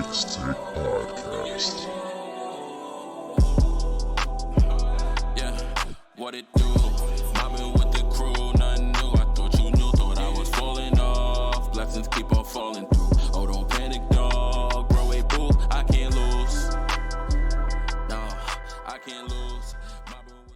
Mixtape Podcast. Yeah, what it do? Mobbing with the crew, nothing new. I thought you knew, thought I was falling off. Blessings keep on falling through. Oh, don't panic, dog. Bro, wait, boo, I can't lose. No, I can't lose.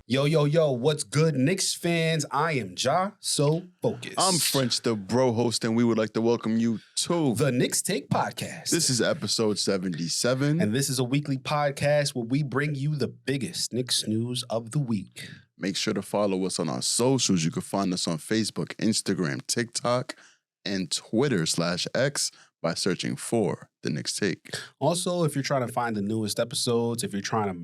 Yo, what's good, Knicks fans? I am Jah So Focused. I'm French, the bro host, and we would like to welcome you to the Knicks Take Podcast. This is episode 77. And this is a weekly podcast where we bring you the biggest Knicks news of the week. Make sure to follow us on our socials. You can find us on Facebook, Instagram, TikTok, and Twitter/X by searching for the Knicks Take. Also, if you're trying to find the newest episodes, if you're trying to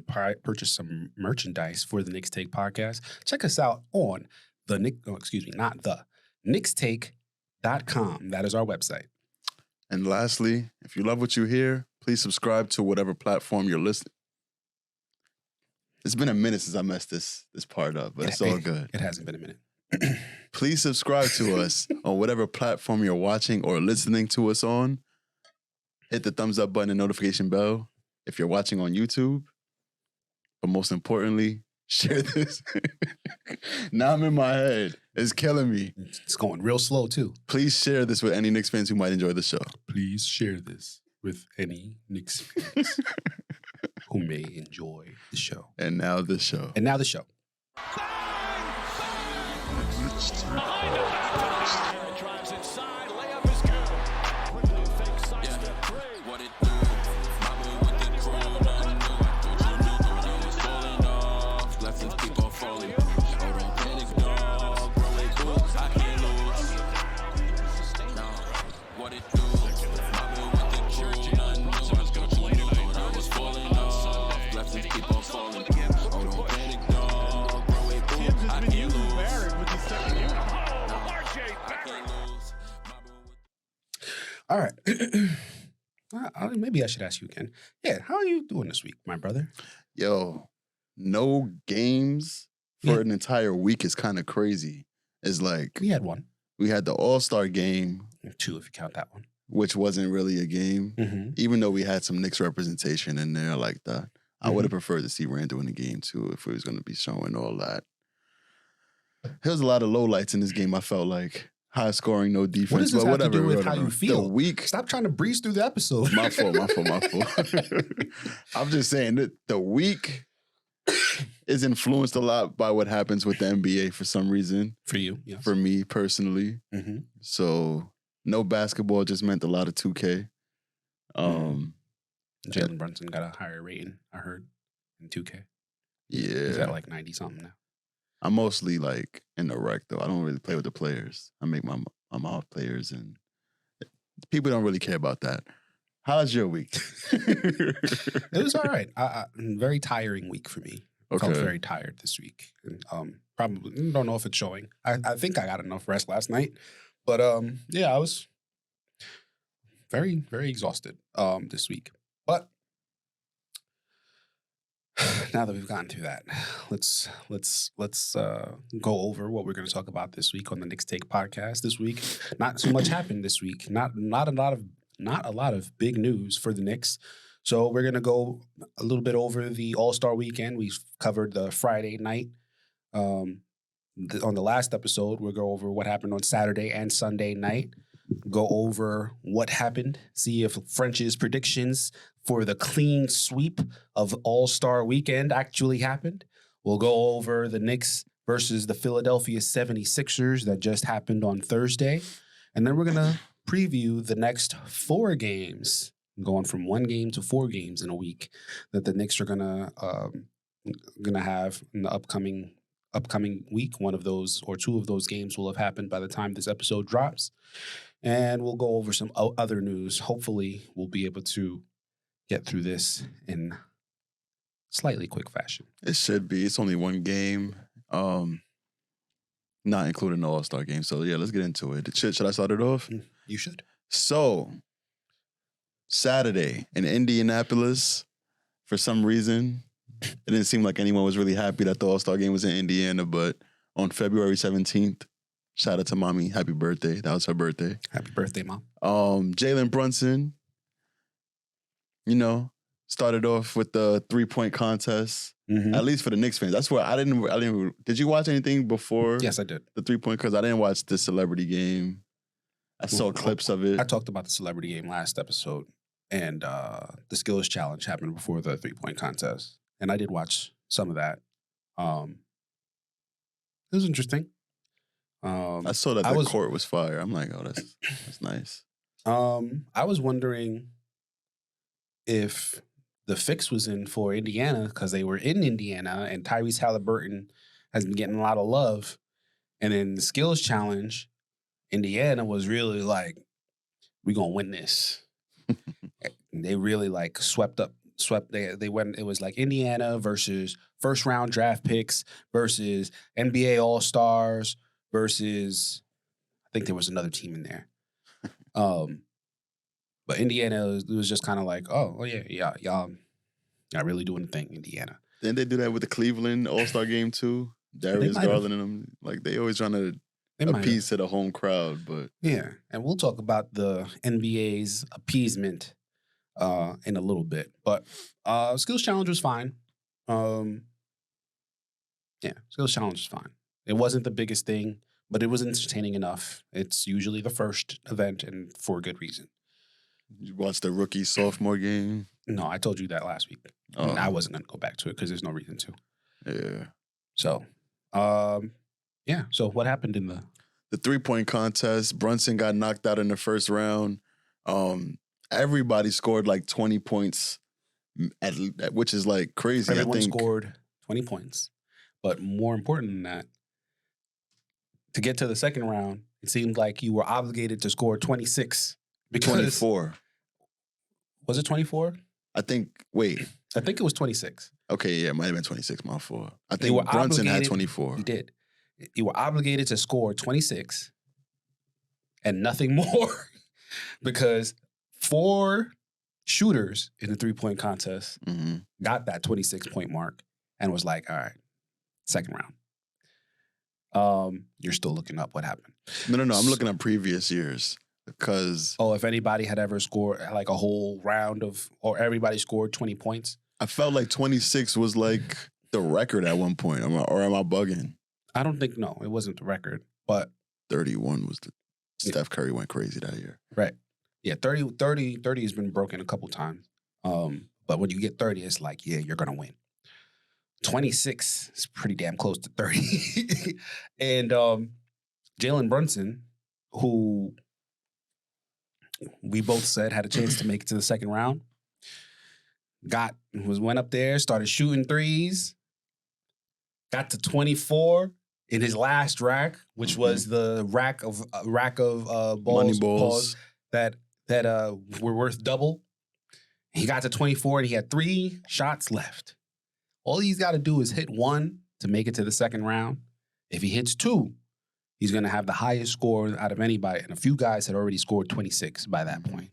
purchase some merchandise for the Knicks Take Podcast, check us out on knickstake.com. That is our website. And lastly, if you love what you hear, please subscribe to whatever platform you're listening. It's been a minute since I messed this part up, but it's all good. It hasn't been a minute. Please subscribe to us on whatever platform you're watching or listening to us on. Hit the thumbs up button and notification bell if you're watching on YouTube. But most importantly, share this. Now I'm in my head. It's killing me. It's going real slow, too. Please share this with any Knicks fans who might enjoy the show. Please share this with any Knicks fans who may enjoy the show. And now the show. Mixtape Podcast. Drives inside, layup is good. Quickly fakes, sidestep three. What it do? Mobbing with the crew, nothing new. I thought you knew, thought I was falling off. Blessings keep on falling. Oh, don't panic, dog. Bro, wait, boo, I can't lose. No, what it do? Mobbing with the crew, nothing new. I thought you knew, thought I was falling off. Blessings keep on falling. Oh, don't panic, dog. Bro, wait, boo, I can't lose. All right. Maybe I should ask you again. Yeah, how are you doing this week, my brother? Yo, no games for an entire week is kind of crazy. It's like We had one. we had the All-Star game, Two, if you count that one. which wasn't really a game. Mm-hmm. Even though we had some Knicks representation in there like that. I would have preferred to see Randle in the game too if we was going to be showing all that. There was a lot of lowlights in this game, I felt like. High scoring, no defense. What does this but have to whatever, do with whatever. how you feel? The week. Stop trying to breeze through the episode. My fault. I'm just saying that the week is influenced a lot by what happens with the NBA for some reason. For you, yes. For me personally. Mm-hmm. So no basketball just meant a lot of 2K. Jalen Brunson got a higher rating, I heard, in 2K. Yeah. He's at like 90-something now. I'm mostly like in the rec though. I don't really play with the players. I make my off players and people don't really care about that. How's your week? It was all right. Very tiring week for me. Okay. Felt very tired this week. And, probably don't know if it's showing. I think I got enough rest last night. But yeah, I was very, very exhausted this week. But now that we've gotten through that, let's go over what we're going to talk about this week on the Knicks Take Podcast. This week, not so much happened this week. Not a lot of big news for the Knicks. So we're going to go a little bit over the All-Star weekend. We've covered the Friday night. On the last episode, we'll go over what happened on Saturday and Sunday night. Go over what happened, see if French's predictions for the clean sweep of All-Star Weekend actually happened. We'll go over the Knicks versus the Philadelphia 76ers that just happened on Thursday. And then we're going to preview the next 4 games, going from 1 game to 4 games in a week that the Knicks are gonna have in the upcoming week. One of those or 2 of those games will have happened by the time this episode drops. And we'll go over some other news. Hopefully, we'll be able to get through this in slightly quick fashion. It should be. It's only 1 game, not including the All-Star game. So, yeah, let's get into it. Should I start it off? You should. So, Saturday in Indianapolis, for some reason, it didn't seem like anyone was really happy that the All-Star game was in Indiana, but on February 17th, shout out to mommy, happy birthday. That was her birthday. Happy birthday, Mom. Jalen Brunson started off with the 3-point contest. Mhm. At least for the Knicks fans. That's where I didn't. Did you watch anything before? Yes, I did. The 3-point? Because I didn't watch the celebrity game. I saw clips of it. I talked about the celebrity game last episode, and the skills challenge happened before the 3-point contest, and I did watch some of that. It was interesting. I saw that the court was fire. I'm like, oh, that's nice. I was wondering if the fix was in for Indiana because they were in Indiana and Tyrese Halliburton has been getting a lot of love. And in the skills challenge, Indiana was really like, we're going to win this. And they really like swept. They went, it was like Indiana versus first round draft picks versus NBA All-Stars versus, I think there was another team in there. But Indiana was just kind of like, oh yeah, y'all really doing the thing, Indiana. Didn't they do that with the Cleveland All-Star game too? Darius Garland and them, like they always trying to appease to the home crowd, but yeah. And we'll talk about the NBA's appeasement in a little bit. But skills challenge was fine. Skills challenge was fine. It wasn't the biggest thing, but it was entertaining enough. It's usually the first event, and for a good reason. You watched the rookie sophomore game? No, I told you that last week. And I wasn't going to go back to it because there's no reason to. Yeah. So, So what happened in the 3-point contest? Brunson got knocked out in the first round. Everybody scored like 20 points, which is like crazy. Everyone scored 20 points. But more important than that, to get to the second round, it seemed like you were obligated to score 26. 24. Was it 24? I think it was 26. Okay, yeah, it might have been 26, my fault. I think Brunson had 24. He did. You were obligated to score 26 and nothing more because 4 shooters in the 3-point contest got that 26-point mark and was like, all right, second round. You're still looking up what happened. No. I'm looking at previous years. Because if anybody had ever scored like a whole round or everybody scored 20 points. I felt like 26 was like the record at one point. Am I bugging? I don't think, no, it wasn't the record, but 31 was Steph Curry went crazy that year. Right. Yeah, 30 has been broken a couple times. But when you get 30, it's like, yeah, you're going to win. 26 is pretty damn close to 30. And Jalen Brunson, who we both said had a chance to make it to the second round, went up there, started shooting threes, got to 24 in his last rack, which was the rack of balls that were worth double. He got to 24 and he had 3 shots left. All he's got to do is hit 1 to make it to the second round. If he hits 2, he's going to have the highest score out of anybody. And a few guys had already scored 26 by that point.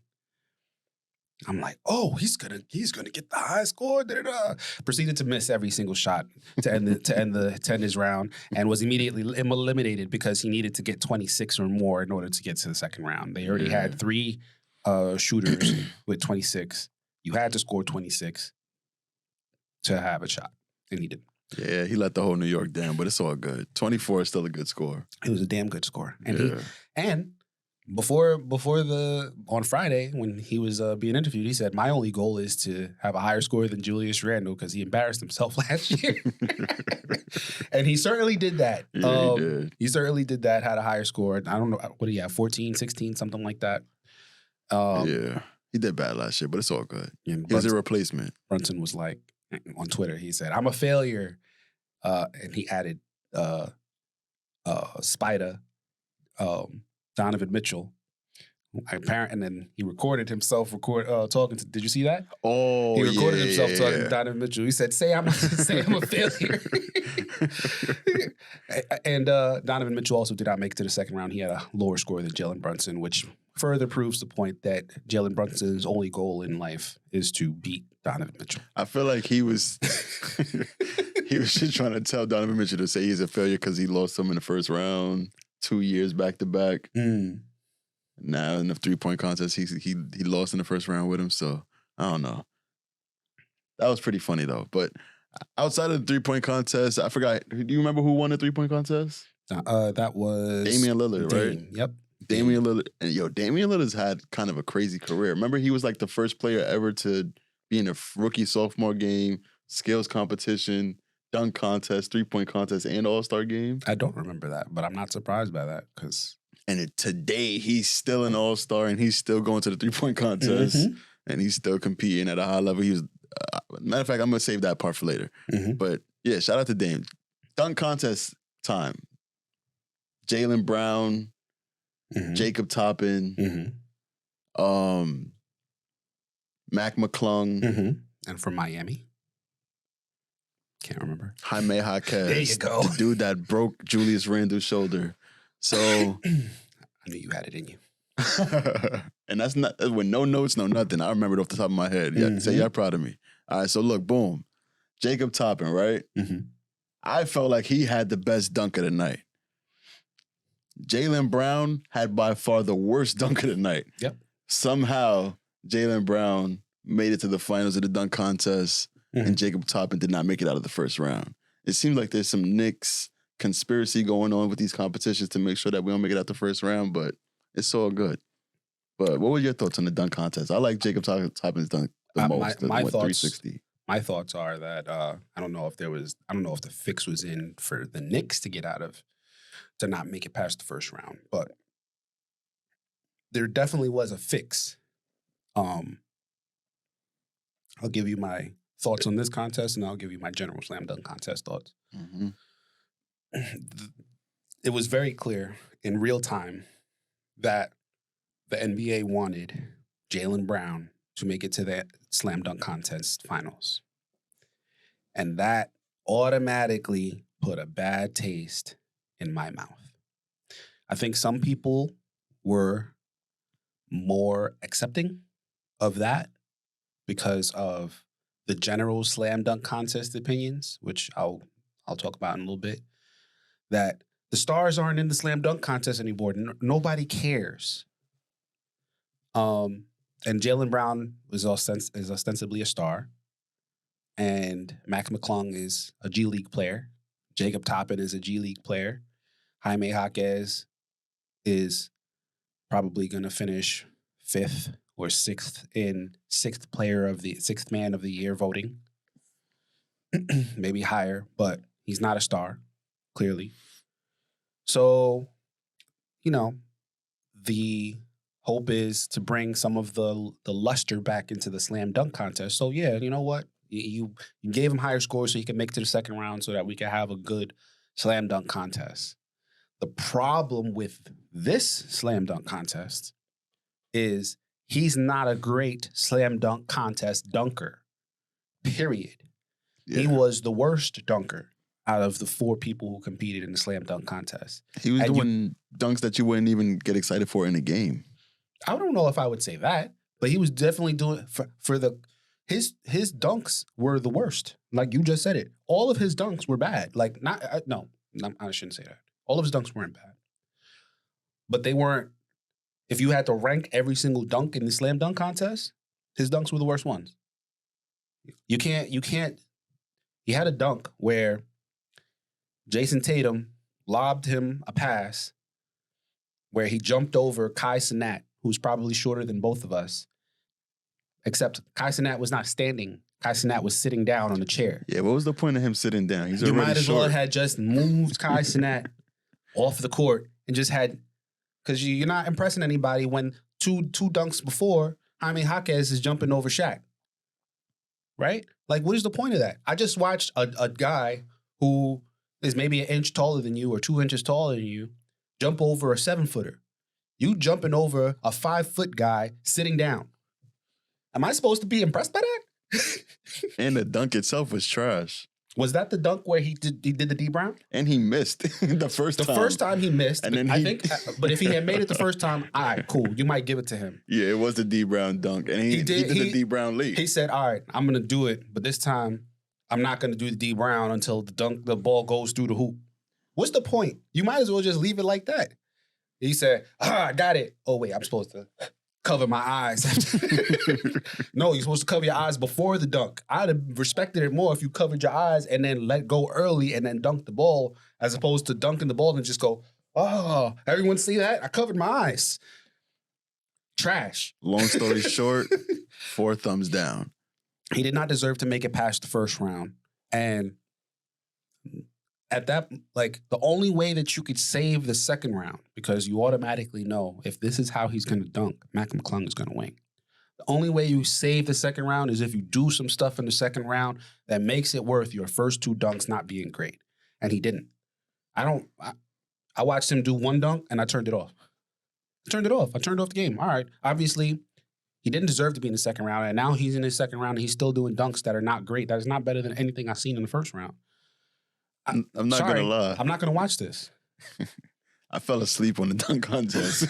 I'm like, oh, he's gonna get the high score. Da-da-da. Proceeded to miss every single shot to end his round, and was immediately eliminated because he needed to get 26 or more in order to get to the second round. They already had 3 shooters with 26. You had to score 26 to have a shot, and he didn't. Yeah, he let the whole New York down, but it's all good. 24 is still a good score. It was a damn good score, and before on Friday when he was being interviewed, he said, "My only goal is to have a higher score than Julius Randle because he embarrassed himself last year," and he certainly did that. Yeah, he did. He certainly did that. Had a higher score. I don't know what he had, 14, 16, something like that. Yeah, he did bad last year, but it's all good. Yeah, He's a replacement. Brunson was like on Twitter. He said, "I'm a failure," and he added Spider. Donovan Mitchell, and then he recorded himself talking to. Did you see that? Oh, he recorded himself talking to Donovan Mitchell. He said, "Say I'm a failure." And Donovan Mitchell also did not make it to the second round. He had a lower score than Jalen Brunson, which further proves the point that Jalen Brunson's only goal in life is to beat Donovan Mitchell. I feel like he was just trying to tell Donovan Mitchell to say he's a failure because he lost him in the first round 2 years back to back. Now in the 3-point contest, he lost in the first round with him. So I don't know. That was pretty funny though. But outside of the 3-point contest, I forgot. Do you remember who won the 3-point contest? That was Damian Lillard, right? Yep. Damian Lillard. And Damian Lillard's had kind of a crazy career. Remember, he was like the first player ever to be in a rookie sophomore game, skills competition, dunk contest, 3-point contest, and All-Star game. I don't remember that, but I'm not surprised by that because. And today he's still an All-Star and he's still going to the 3-point contest and he's still competing at a high level. He was, matter of fact, I'm gonna save that part for later. But yeah, shout out to Dame. Dunk contest time. Jalen Brown, Jacob Toppin, Mac McClung, and from Miami. Can't remember. Jaime Jaquez. There you go. The dude that broke Julius Randle's shoulder. So I knew you had it in you. And that's not with no notes, no nothing. I remember it off the top of my head. Yeah, say you're proud of me. All right, so look, boom. Jacob Toppin, right? I felt like he had the best dunk of the night. Jalen Brown had by far the worst dunk of the night. Yep. Somehow, Jalen Brown made it to the finals of the dunk contest, and Jacob Toppin did not make it out of the first round. It seems like there's some Knicks conspiracy going on with these competitions to make sure that we don't make it out the first round, but it's all good. But what were your thoughts on the dunk contest? I like Jacob Toppin's dunk the most. My thoughts, 360. My thoughts are that I don't know if the fix was in for the Knicks to not make it past the first round, but there definitely was a fix. I'll give you my thoughts on this contest, and I'll give you my general slam dunk contest thoughts. It was very clear in real time that the NBA wanted Jalen Brown to make it to the slam dunk contest finals. And that automatically put a bad taste in my mouth. I think some people were more accepting of that because of the general slam dunk contest opinions, which I'll talk about in a little bit, that the stars aren't in the slam dunk contest anymore. Nobody cares. And Jalen Brown is ostensibly a star, and Mac McClung is a G League player. Jacob Toppin is a G League player. Jaime Jaquez is probably going to finish 5th or 6th in sixth man of the year voting. Maybe higher, but he's not a star, clearly. So, the hope is to bring some of the luster back into the slam dunk contest. So, yeah, you know what? You gave him higher scores so he can make it to the second round so that we can have a good slam dunk contest. The problem with this slam dunk contest is he's not a great slam dunk contest dunker, period. Yeah. He was the worst dunker out of the 4 people who competed in the slam dunk contest. He was doing dunks that you wouldn't even get excited for in a game. I don't know if I would say that, but he was definitely doing his dunks were the worst. Like you just said it. All of his dunks were bad. Like I shouldn't say that. All of his dunks weren't bad. But they weren't, if you had to rank every single dunk in the slam dunk contest, his dunks were the worst ones. You can't, he had a dunk where Jason Tatum lobbed him a pass where he jumped over Kai Cenat, who's probably shorter than both of us, except Kai Cenat was not standing. Kai Cenat was sitting down on a chair. Yeah, what was the point of him sitting down? He's you already might as short. well had just moved Kai Cenat off the court and just had, because you're not impressing anybody when two dunks before, Jaime Jaquez is jumping over Shaq. Right? Like, what is the point of that? I just watched a guy who is maybe an inch taller than you or 2 inches taller than you jump over a 7-footer. You jumping over a 5-foot guy sitting down. Am I supposed to be impressed by that? And the dunk itself was trash. Was that the dunk where he did the D Brown? And he missed the first time. The first time he missed. And then I think, but if he had made it the first time, all right, cool. You might give it to him. Yeah, it was the D Brown dunk. And he did the D Brown leap. He said, all right, I'm going to do it. But this time, I'm not going to do the D Brown until the ball goes through the hoop. What's the point? You might as well just leave it like that. He said, I got it. Oh, wait, I'm supposed to. cover my eyes. No, you're supposed to cover your eyes before the dunk. I'd have respected it more if you covered your eyes and then let go early and then dunk the ball, as opposed to dunking the ball and just go, oh, everyone see that? I covered my eyes. Trash. Long story short, 4 thumbs down. He did not deserve to make it past the first round. And at that, like, the only way that you could save the second round, because you automatically know if this is how he's going to dunk, Mac McClung is going to win. The only way you save the second round is if you do some stuff in the second round that makes it worth your first 2 dunks not being great. And he didn't. I watched him do 1 dunk and I turned it off. I turned off the game. All right. Obviously, he didn't deserve to be in the second round. And now he's in his second round and he's still doing dunks that are not great. That is not better than anything I've seen in the first round. I'm not going to lie. I'm not going to watch this. I fell asleep on the dunk contest.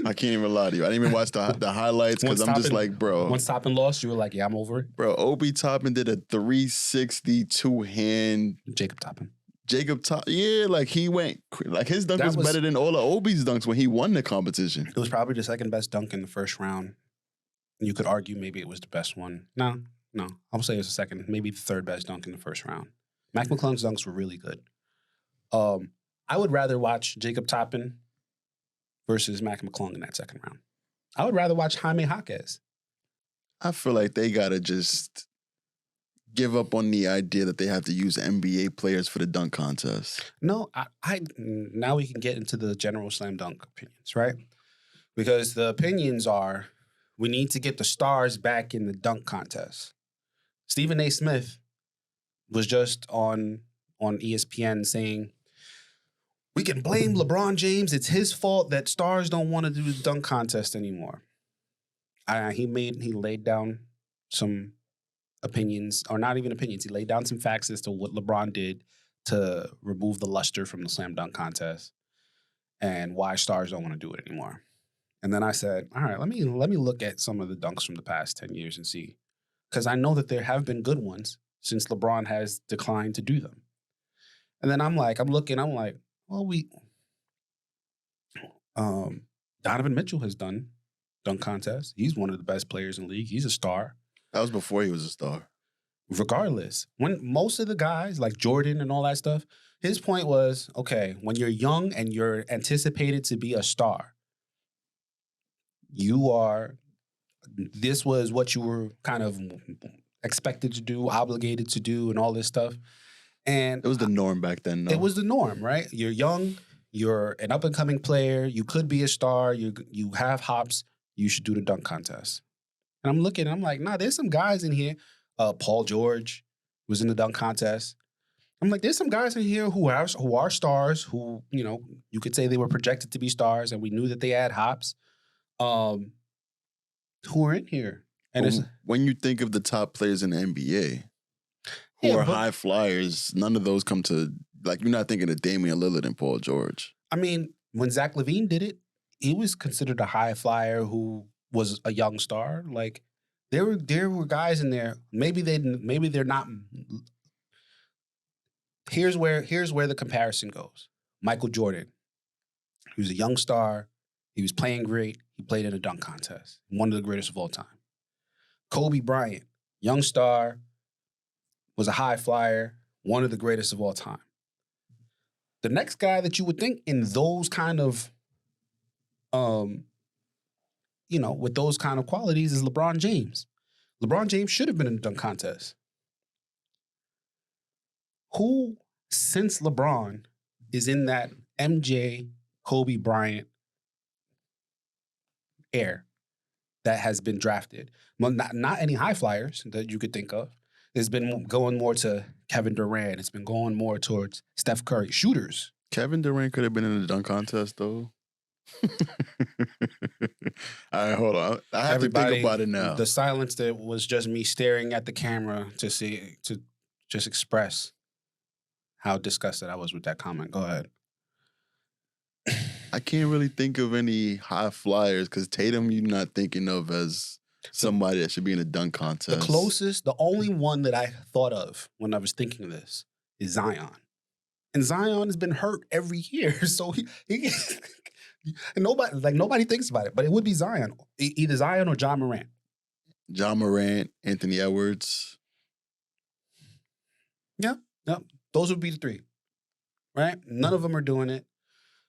I can't even lie to you. I didn't even watch the highlights because I'm just like, bro. Once Toppin lost, you were like, yeah, I'm over it. Bro, Obi Toppin did a 360 2-hand. Jacob Toppin. Yeah, like he went, like his dunk was better than all of Obi's dunks when he won the competition. It was probably the second best dunk in the first round. You could argue maybe it was the best one. No. I would say it was the second, maybe the third best dunk in the first round. Mac McClung's dunks were really good. I would rather watch Jacob Toppin versus Mac McClung in that second round. I would rather watch Jaime Jaquez. I feel like they got to just give up on the idea that they have to use NBA players for the dunk contest. No, now we can get into the general slam dunk opinions, right? Because the opinions are we need to get the stars back in the dunk contest. Stephen A. Smith was just on ESPN saying, we can blame LeBron James. It's his fault that stars don't want to do the dunk contest anymore. He laid down some opinions, or not even opinions. He laid down some facts as to what LeBron did to remove the luster from the slam dunk contest and why stars don't want to do it anymore. And then I said, all right, let me look at some of the dunks from the past 10 years and see. Because I know that there have been good ones since LeBron has declined to do them. And then I'm like, well, Donovan Mitchell has done dunk contests. He's one of the best players in the league. He's a star. That was before he was a star. Regardless, when most of the guys like Jordan and all that stuff, his point was, okay, when you're young and you're anticipated to be a star, this was what you were kind of expected to do, obligated to do, and all this stuff. And it was the norm back then, though. It was the norm, right? You're young, you're an up-and-coming player, you could be a star, you have hops, you should do the dunk contest. And I'm looking, I'm like, nah, there's some guys in here. Paul George was in the dunk contest. I'm like, there's some guys in here who are stars, who, you could say they were projected to be stars, and we knew that they had hops, who are in here. And when you think of the top players in the NBA, who are high flyers, none of those come to, like, you're not thinking of Damian Lillard and Paul George. I mean, when Zach LaVine did it, he was considered a high flyer who was a young star. Like, there were guys in there. Maybe they're not. Here's where the comparison goes. Michael Jordan, he was a young star. He was playing great. He played in a dunk contest. One of the greatest of all time. Kobe Bryant, young star, was a high flyer. One of the greatest of all time. The next guy that you would think in those kind of, with those kind of qualities is LeBron James. LeBron James should have been in the dunk contest. Who, since LeBron, is in that MJ, Kobe Bryant air that has been drafted? Well, not any high flyers that you could think of. It's been going more to Kevin Durant. It's been going more towards Steph Curry. Shooters. Kevin Durant could have been in the dunk contest, though. All right, hold on. I have to think about it now. The silence that was just me staring at the camera to just express how disgusted I was with that comment. Go ahead. I can't really think of any high flyers because Tatum you're not thinking of as somebody that should be in a dunk contest. The only one that I thought of when I was thinking of this is Zion. And Zion has been hurt every year. So he And nobody thinks about it, but it would be Zion. Either Zion or John Morant. John Morant, Anthony Edwards. Yeah. Those would be the three, right? None of them are doing it.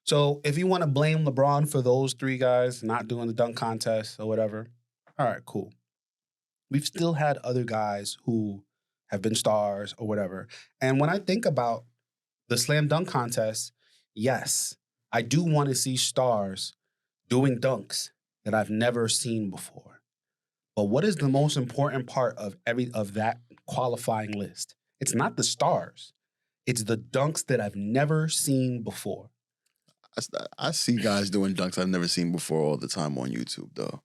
So if you want to blame LeBron for those three guys not doing the dunk contest or whatever, all right, cool. We've still had other guys who have been stars or whatever. And when I think about the slam dunk contest, yes, I do want to see stars doing dunks that I've never seen before. But what is the most important part of that qualifying list? It's not the stars. It's the dunks that I've never seen before. I see guys doing dunks I've never seen before all the time on YouTube, though.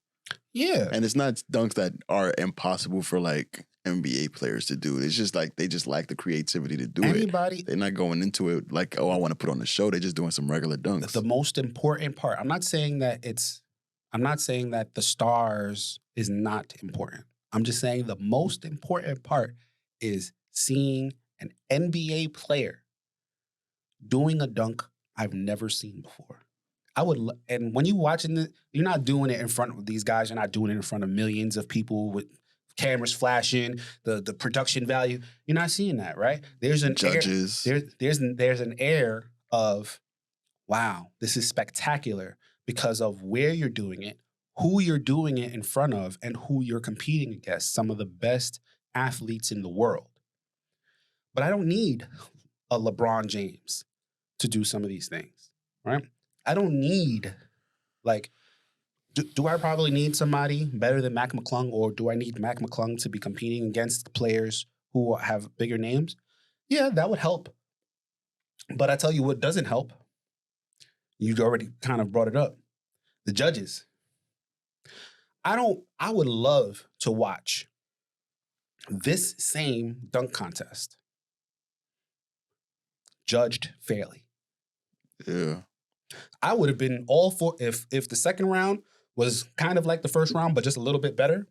Yeah. And it's not dunks that are impossible for like NBA players to do. It's just like they just lack the creativity to do it. They're not going into it like, oh, I want to put on a show. They're just doing some regular dunks. The most important part. I'm not saying that the stars is not important. I'm just saying the most important part is seeing an NBA player doing a dunk I've never seen before. And when you're watching it, you're not doing it in front of these guys. You're not doing it in front of millions of people with cameras flashing, the production value. You're not seeing that, right? There's an judges. There's an air of, wow, this is spectacular because of where you're doing it, who you're doing it in front of, and who you're competing against. Some of the best athletes in the world. But I don't need a LeBron James to do some of these things, right? I don't need, do I probably need somebody better than Mac McClung, or do I need Mac McClung to be competing against players who have bigger names? Yeah, that would help. But I tell you what doesn't help. You already kind of brought it up. The judges. I would love to watch this same dunk contest judged fairly. Yeah. I would have been all for if the second round was kind of like the first round, but just a little bit better.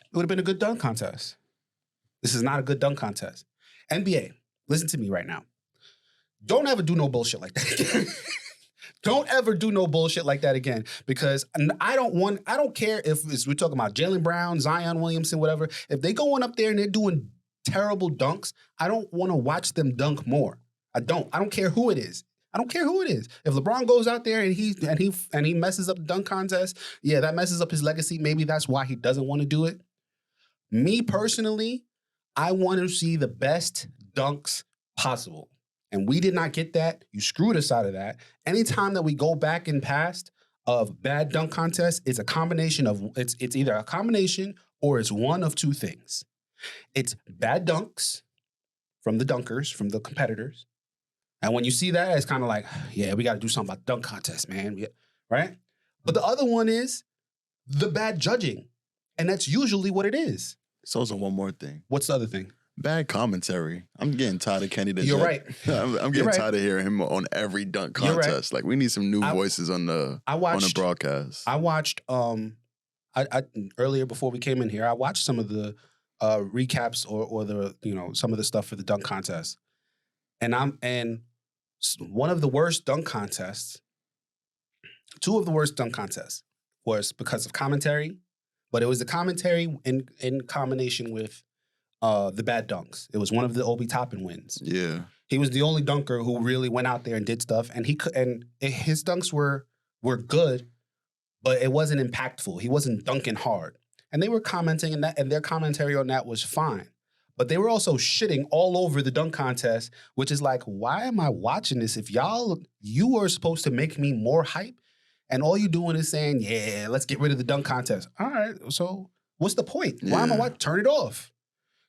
It would have been a good dunk contest. This is not a good dunk contest. NBA, listen to me right now. Don't ever do no bullshit like that again. Don't ever do no bullshit like that again, because I don't care if we're talking about Jalen Brown, Zion Williamson, whatever. If they going up there and they're doing terrible dunks, I don't want to watch them dunk more. I don't care who it is. I don't care who it is. If LeBron goes out there and he messes up the dunk contest, yeah, that messes up his legacy. Maybe that's why he doesn't want to do it. Me personally, I want to see the best dunks possible. And we did not get that. You screwed us out of that. Anytime that we go back in past of bad dunk contests, it's a combination of, it's either a combination or it's one of two things. It's bad dunks from the dunkers, from the competitors. And when you see that, it's kind of like, yeah, we got to do something about dunk contest, man. Yeah, right? But the other one is the bad judging. And that's usually what it is. It's also one more thing. What's the other thing? Bad commentary. I'm getting tired of Kenny the You're Jet. right. I'm getting tired of hearing him on every dunk contest. Like, we need some new voices on the broadcast. I watched I earlier before we came in here, I watched some of the recaps or the, some of the stuff for the dunk contest. And one of the worst dunk contests, two of the worst dunk contests was because of commentary, but it was the commentary in combination with the bad dunks. It was one of the Obi Toppin wins. Yeah. He was the only dunker who really went out there and did stuff, and his dunks were good, but it wasn't impactful. He wasn't dunking hard. And they were commenting on that, and their commentary on that was fine. But they were also shitting all over the dunk contest, which is like, why am I watching this? If you are supposed to make me more hype, and all you doing is saying, yeah, let's get rid of the dunk contest. All right, so what's the point? Why am I watching? Turn it off.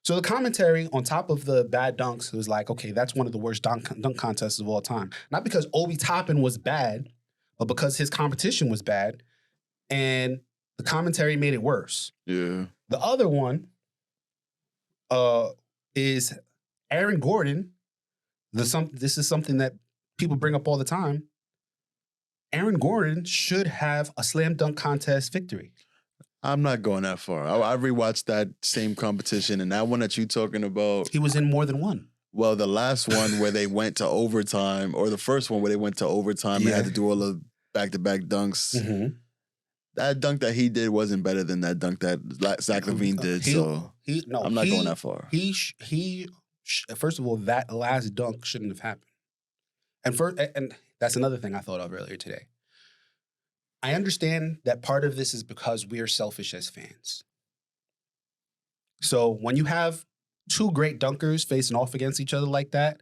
So the commentary on top of the bad dunks was like, okay, that's one of the worst dunk contests of all time. Not because Obi Toppin was bad, but because his competition was bad, and the commentary made it worse. Yeah. The other one is Aaron Gordon. This is something that people bring up all the time. Aaron Gordon should have a slam dunk contest victory. I'm not going that far. I rewatched that same competition, and that one that you talking about. He was in more than one. Well, the last one where they went to overtime, or the first one where they went to overtime and had to do all the back-to-back dunks. Mm-hmm. That dunk that he did wasn't better than that dunk that Zach LaVine did. I'm not going that far. First of all, that last dunk shouldn't have happened. And that's another thing I thought of earlier today. I understand that part of this is because we are selfish as fans. So when you have two great dunkers facing off against each other like that,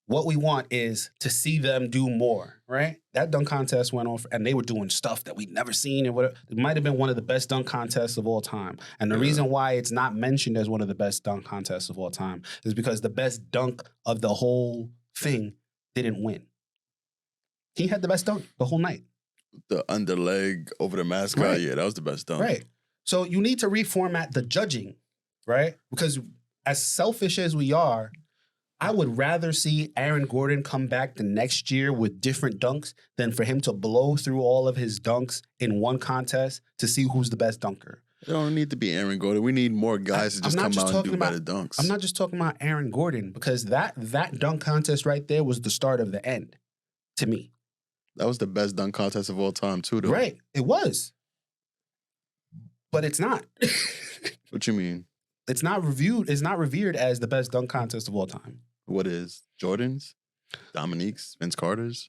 what we want is to see them do more, right? That dunk contest went on, and they were doing stuff that we'd never seen. And whatever. It might have been one of the best dunk contests of all time. And the reason why it's not mentioned as one of the best dunk contests of all time is because the best dunk of the whole thing didn't win. He had the best dunk the whole night. The underleg over the mascot, Right. Yeah, that was the best dunk. Right. So you need to reformat the judging, right? Because as selfish as we are, I would rather see Aaron Gordon come back the next year with different dunks than for him to blow through all of his dunks in one contest to see who's the best dunker. It don't need to be Aaron Gordon. We need more guys to just come out and do better dunks. I'm not just talking about Aaron Gordon, because that dunk contest right there was the start of the end to me. That was the best dunk contest of all time, too, though. Right. It was. But it's not. What you mean? It's not revered as the best dunk contest of all time. What is? Jordan's? Dominique's? Vince Carter's?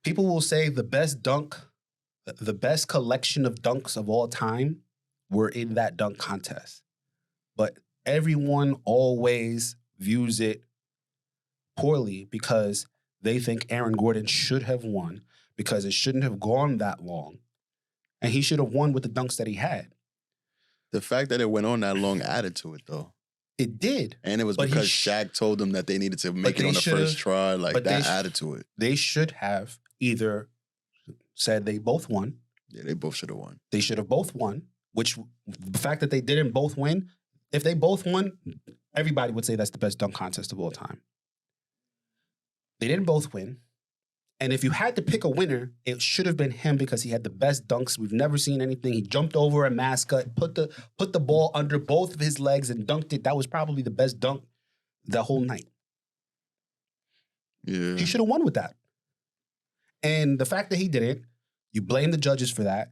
People will say the best collection of dunks of all time were in that dunk contest. But everyone always views it poorly because they think Aaron Gordon should have won, because it shouldn't have gone that long. And he should have won with the dunks that he had. The fact that it went on that long added to it, though. It did. And it was because Shaq told them that they needed to make it on the first try. Like, that added to it. They should have either said they both won. Yeah, they both should have won. They should have both won, which the fact that they didn't both win, if they both won, everybody would say that's the best dunk contest of all time. They didn't both win. And if you had to pick a winner, it should have been him because he had the best dunks. We've never seen anything. He jumped over a mascot, put the ball under both of his legs and dunked it. That was probably the best dunk the whole night. Yeah. He should have won with that. And the fact that he didn't, you blame the judges for that.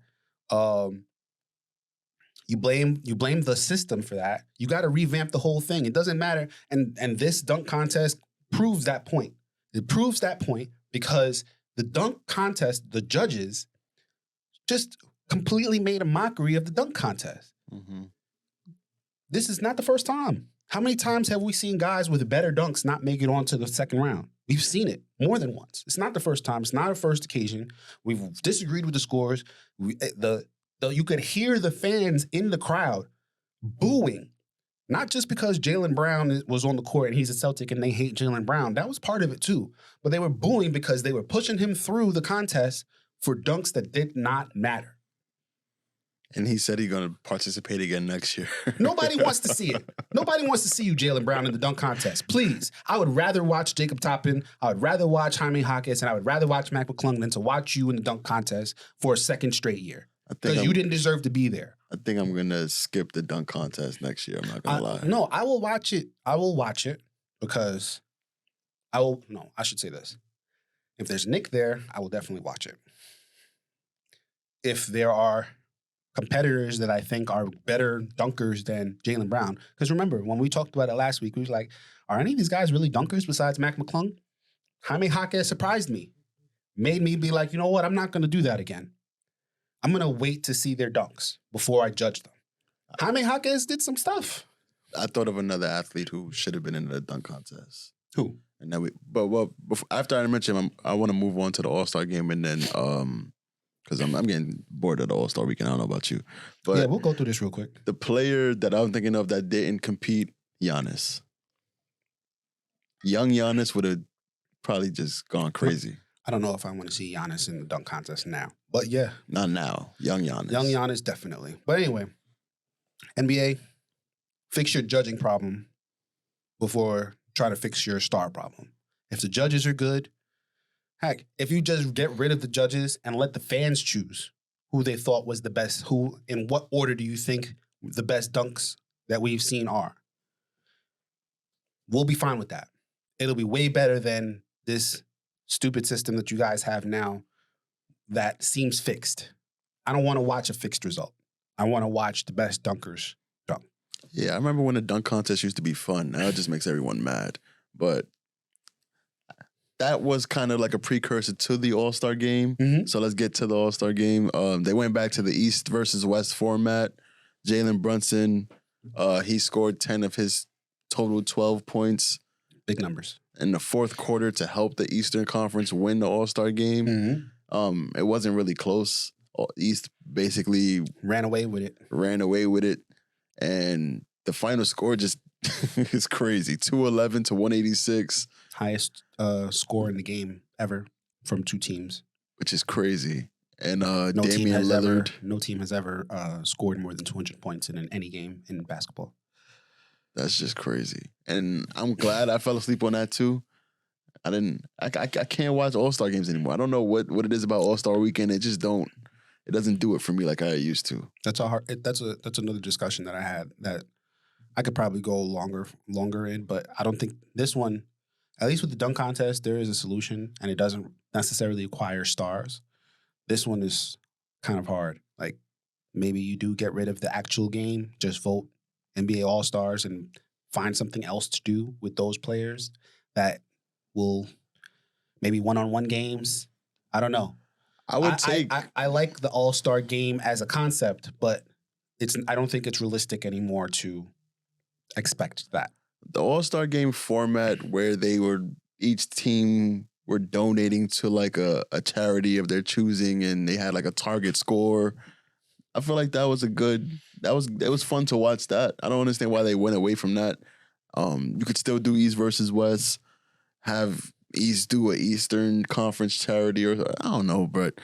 You blame the system for that. You got to revamp the whole thing. It doesn't matter. And this dunk contest proves that point. It proves that point because the dunk contest, the judges just completely made a mockery of the dunk contest. Mm-hmm. This is not the first time. How many times have we seen guys with better dunks not make it onto the second round? We've seen it more than once. It's not the first time. It's not a first occasion. We've disagreed with the scores. You could hear the fans in the crowd booing. Not just because Jalen Brown was on the court and he's a Celtic and they hate Jalen Brown. That was part of it too. But they were booing because they were pushing him through the contest for dunks that did not matter. And he said he's going to participate again next year. Nobody wants to see it. Nobody wants to see you, Jalen Brown, in the dunk contest. Please. I would rather watch Jacob Toppin. I would rather watch Jaime Jaquez, and I would rather watch Mac McClung than to watch you in the dunk contest for a second straight year. Because you didn't deserve to be there. I think I'm going to skip the dunk contest next year. I'm not going to lie. No, I will watch it. I will watch it because I should say this. If there's Nick there, I will definitely watch it. If there are competitors that I think are better dunkers than Jalen Brown, because remember, when we talked about it last week, we was like, are any of these guys really dunkers besides Mac McClung? Jaime Jaquez surprised me. Made me be like, you know what? I'm not going to do that again. I'm going to wait to see their dunks before I judge them. Jaime Jaquez did some stuff. I thought of another athlete who should have been in the dunk contest. Who? And then after I mention him, I want to move on to the All-Star game and then, because I'm getting bored of the All-Star weekend. I don't know about you. But yeah, we'll go through this real quick. The player that I'm thinking of that didn't compete, Giannis. Young Giannis would have probably just gone crazy. I don't know if I want to see Giannis in the dunk contest now. But yeah. Not now. Young Giannis. Young Giannis, definitely. But anyway, NBA, fix your judging problem before trying to fix your star problem. If the judges are good, heck, if you just get rid of the judges and let the fans choose who they thought was the best, who, in what order do you think the best dunks that we've seen are? We'll be fine with that. It'll be way better than this stupid system that you guys have now that seems fixed. I don't want to watch a fixed result. I want to watch the best dunkers dunk. Yeah, I remember when the dunk contest used to be fun. Now it just makes everyone mad. But that was kind of like a precursor to the All-Star game. Mhm. So let's get to the All-Star game. They went back to the East versus West format. Jalen Brunson, he scored 10 of his total 12 points Big numbers. in the fourth quarter to help the Eastern Conference win the All-Star game. Mm-hmm. It wasn't really close. East basically Ran away with it. And the final score just is crazy. 211 to 186. Highest score in the game ever from two teams. Which is crazy. And No team Damian has Lillard. ever scored more than 200 points in any game in basketball. That's just crazy. And I'm glad I fell asleep on that too. I can't watch All-Star games anymore. I don't know what it is about All-Star weekend. It doesn't do it for me like I used to. That's another discussion that I had that I could probably go longer in, but I don't think this one, at least with the dunk contest, there is a solution and it doesn't necessarily require stars. This one is kind of hard. Like maybe you do get rid of the actual game, just vote NBA All-Stars and find something else to do with those players that will maybe one-on-one games. I don't know. I like the All-Star game as a concept, but I don't think it's realistic anymore to expect that. The All-Star game format where each team were donating to like a charity of their choosing and they had like a target score. I feel like it was fun to watch that. I don't understand why they went away from that. You could still do East versus West, have East do a Eastern Conference charity or I don't know, but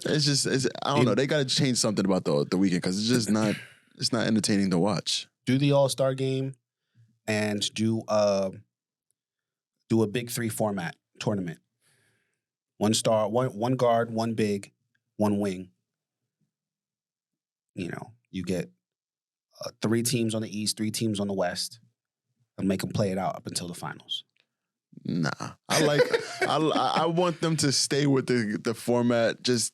I don't know. They got to change something about the weekend because it's just not entertaining to watch. Do the All-Star game and do a big three format tournament. One star, one guard, one big, one wing. You know, you get 3 teams on the East, 3 teams on the West, and make them play it out up until the finals. Nah, I want them to stay with the format. Just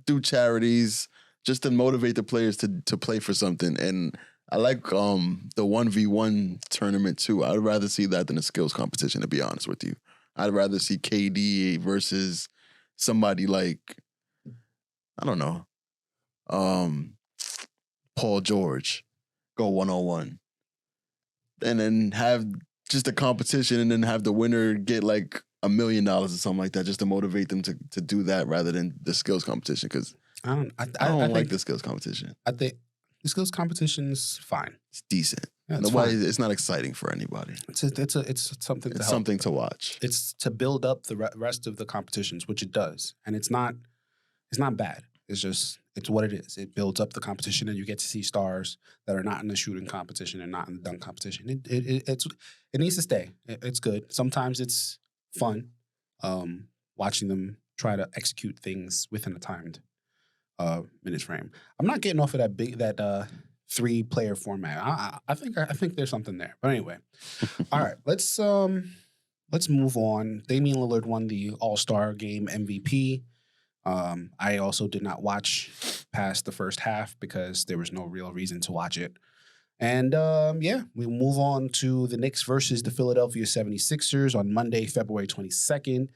do charities, just to motivate the players to play for something. And I like the 1v1 tournament too. I'd rather see that than a skills competition, to be honest with you. I'd rather see KD versus somebody like, I don't know, Paul George go 1-on-1. And then have just a competition and then have the winner get like $1 million or something like that just to motivate them to do that rather than the skills competition. Because I don't like the skills competition. I think the skills competition's fine. It's decent. Yeah, it's Nobody. fine. It's not exciting for anybody. It's something to It's help. something to watch. It's to build up the rest of the competitions, which it does, and it's not bad. It's what it is. It builds up the competition, and you get to see stars that are not in the shooting competition and not in the dunk competition. It needs to stay. It's good. Sometimes it's fun watching them try to execute things within a timed minutes frame. I'm not getting off of that 3-player format. I think there's something there. But anyway, all right. Let's move on. Damian Lillard won the All-Star Game MVP. I also did not watch past the first half because there was no real reason to watch it. And we move on to the Knicks versus the Philadelphia 76ers on Monday, February 22nd.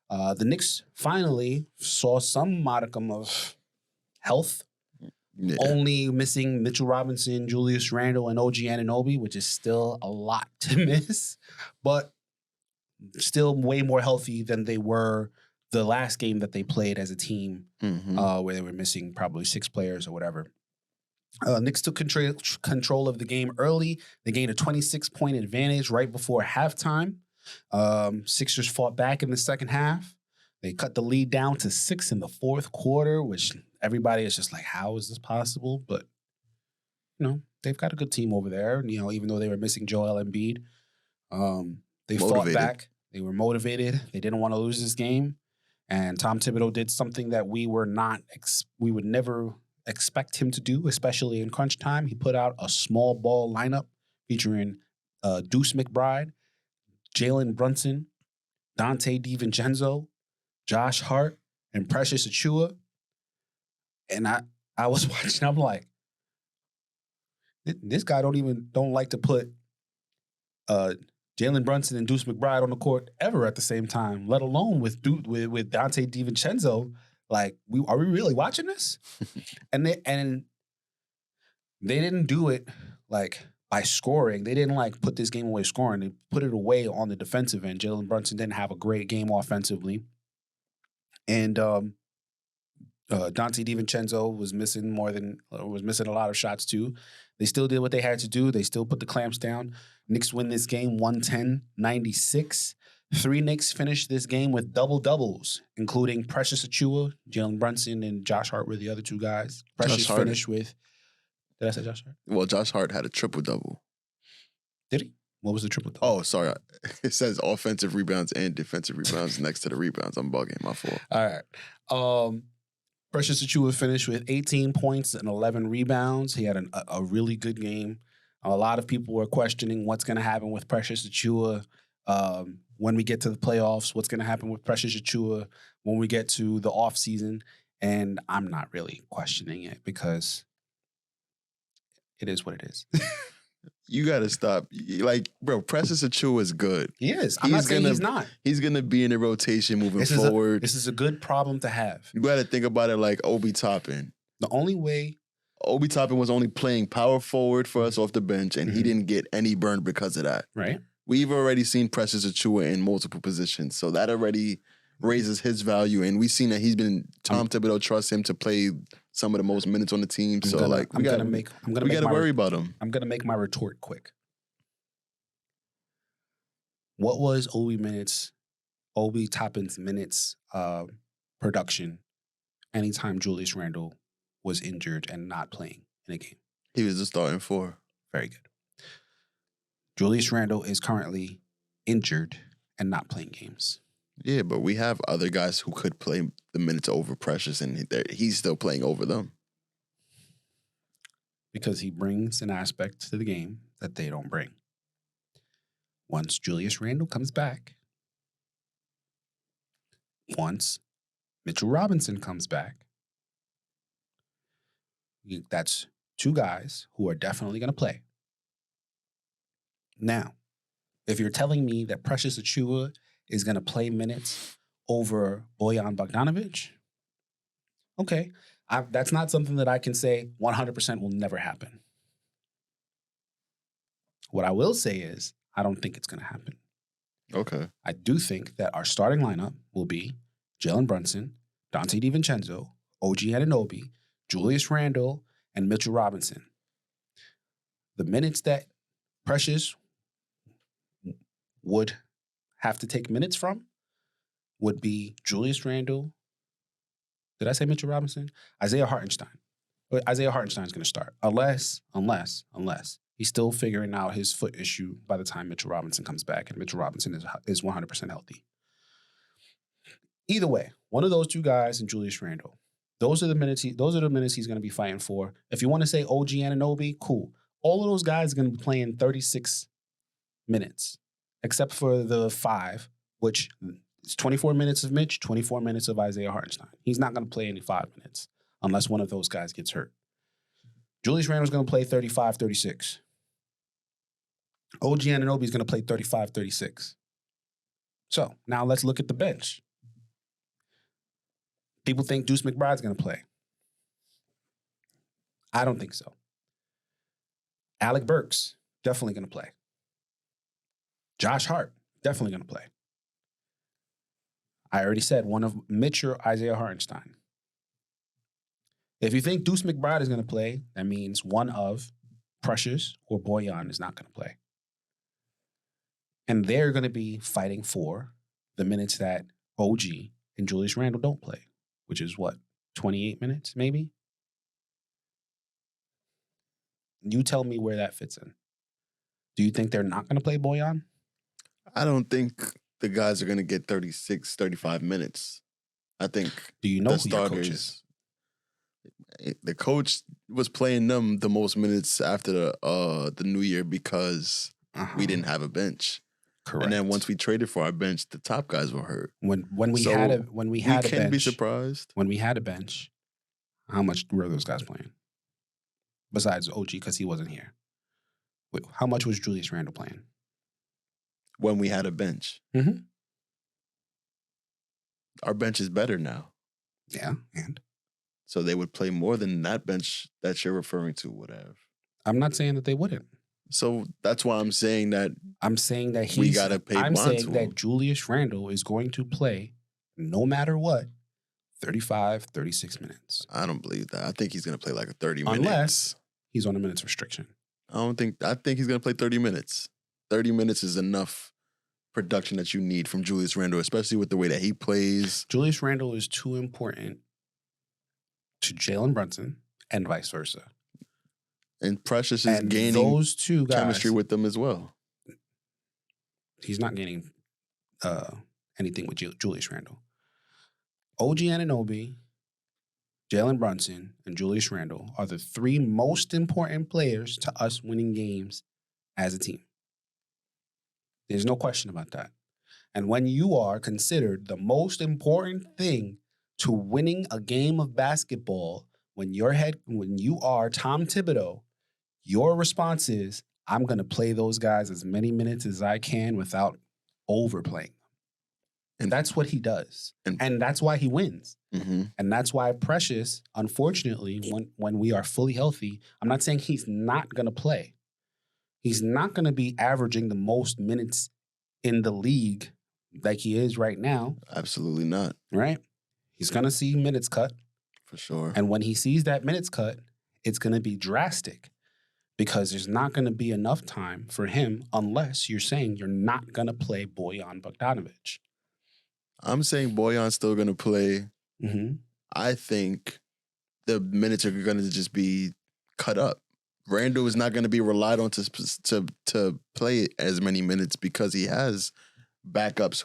The Knicks finally saw some modicum of health. Yeah. Only missing Mitchell Robinson, Julius Randle, and OG Anunoby, which is still a lot to miss, but still way more healthy than they were the last game that they played as a team, where they were missing probably 6 players or whatever. Knicks took control of the game early. They gained a 26-point advantage right before halftime. Sixers fought back in the second half. They cut the lead down to 6 in the fourth quarter, which everybody is just like, how is this possible? But, they've got a good team over there. Even though they were missing Joel Embiid, they fought back. They were motivated. They didn't want to lose this game. And Tom Thibodeau did something that we would never expect him to do, especially in crunch time. He put out a small ball lineup featuring Deuce McBride, Jalen Brunson, Dante DiVincenzo, Josh Hart, and Precious Achiuwa. And I was watching, I'm like, this guy don't like to put Jalen Brunson and Deuce McBride on the court ever at the same time, let alone with Dante DiVincenzo. Like, are we really watching this? and they didn't do it like by scoring. They didn't like put this game away scoring. They put it away on the defensive end. Jalen Brunson didn't have a great game offensively, and Dante DiVincenzo was missing a lot of shots too. They still did what they had to do. They still put the clamps down. Knicks win this game 110-96. 3 Knicks finished this game with double-doubles, including Precious Achiuwa, Jalen Brunson, and Josh Hart were the other 2 guys. Precious finished with... Did I say Josh Hart? Well, Josh Hart had a triple-double. Did he? What was the triple-double? Oh, sorry. It says offensive rebounds and defensive rebounds next to the rebounds. I'm bugging. My fault. All right. Precious Achiuwa finished with 18 points and 11 rebounds. He had a really good game. A lot of people were questioning what's going to happen with Precious Achiuwa when we get to the playoffs, what's going to happen with Precious Achiuwa when we get to the offseason. And I'm not really questioning it because it is what it is. You got to stop. Like, bro, Precious Achiuwa is good. He is. I'm not saying he's not. He's going to be in the rotation moving forward. This is a good problem to have. You got to think about it like Obi Toppin. The only way... Obi Toppin was only playing power forward for us off the bench, and he didn't get any burn because of that. Right. We've already seen Precious Achiuwa in multiple positions, so that already raises his value. And we've seen that he's been Tom Thibodeau trusts him to play some of the most minutes on the team. We got to worry about him. I'm gonna make my retort quick. What was Obi Toppin's minutes production anytime Julius Randle was injured and not playing in a game? He was the starting 4. Very good. Julius Randle is currently injured and not playing games. Yeah, but we have other guys who could play the minutes over Precious, and he's still playing over them. Because he brings an aspect to the game that they don't bring. Once Julius Randle comes back, once Mitchell Robinson comes back, that's 2 guys who are definitely going to play. Now, if you're telling me that Precious Achiuwa is going to play minutes over Bojan Bogdanovic, okay, that's not something that I can say 100% will never happen. What I will say is I don't think it's going to happen. Okay. I do think that our starting lineup will be Jalen Brunson, Dante DiVincenzo, OG Anunoby, Julius Randle, and Mitchell Robinson. The minutes that Precious would have to take minutes from would be Julius Randle. Did I say Mitchell Robinson? Isaiah Hartenstein. Isaiah Hartenstein's going to start. Unless he's still figuring out his foot issue by the time Mitchell Robinson comes back, and Mitchell Robinson is 100% healthy. Either way, one of those 2 guys and Julius Randle. Those are the minutes he's going to be fighting for. If you want to say OG Anunoby, cool. All of those guys are going to be playing 36 minutes, except for the 5, which is 24 minutes of Mitch, 24 minutes of Isaiah Hartenstein. He's not going to play any 5 minutes unless one of those guys gets hurt. Julius Randle's going to play 35, 36. OG Anunoby is going to play 35, 36. So now let's look at the bench. People think Deuce McBride's going to play. I don't think so. Alec Burks, definitely going to play. Josh Hart, definitely going to play. I already said one of Mitch or Isaiah Hartenstein. If you think Deuce McBride is going to play, that means one of Precious or Bojan is not going to play. And they're going to be fighting for the minutes that OG and Julius Randle don't play, which is what, 28 minutes maybe? You tell me where that fits in. Do you think they're not going to play Bojan? I don't think the guys are going to get 36, 35 minutes. I think Do you know the who your coach is? The coach was playing them the most minutes after the New Year because we didn't have a bench. Correct. And then once we traded for our bench, the top guys were hurt. when we So, had a We can bench, be surprised. when we had a bench, how much were those guys playing? Besides OG, because he wasn't here. Wait, how much was Julius Randle playing? When we had a bench. Mhm. Our bench is better now. Yeah, and So they would play more than that bench that you're referring to would have. I'm not saying that they wouldn't. So that's why I'm saying that I'm saying that We gotta pay I'm bond saying to that him. Julius Randle is going to play, no matter what, 35, 36 minutes. I don't believe that. I think he's going to play like a 30 minutes. Unless he's on a minutes restriction. I think he's going to play 30 minutes. 30 minutes is enough production that you need from Julius Randle, especially with the way that he plays. Julius Randle is too important to Jalen Brunson and vice versa. And Precious is And gaining those two guys, chemistry with them as well. he's not gaining anything with Julius Randle. OG Anunoby, Jalen Brunson, and Julius Randle are the three most important players to us winning games as a team. There's no question about that. And when you are considered the most important thing to winning a game of basketball, when you are Tom Thibodeau, your response is, I'm going to play those guys as many minutes as I can without overplaying. And that's what he does. And that's why he wins. Mm-hmm. And that's why Precious, unfortunately, when we are fully healthy, I'm not saying he's not going to play. He's not going to be averaging the most minutes in the league like he is right now. Absolutely not. Right? He's going to see minutes cut. For sure. And when he sees that minutes cut, it's going to be drastic because there's not going to be enough time for him unless you're saying you're not going to play Bojan Bogdanovic. I'm saying Bojan's still going to play. Mm-hmm. I think the minutes are going to just be cut up. Randle is not going to be relied on to play as many minutes because he has backups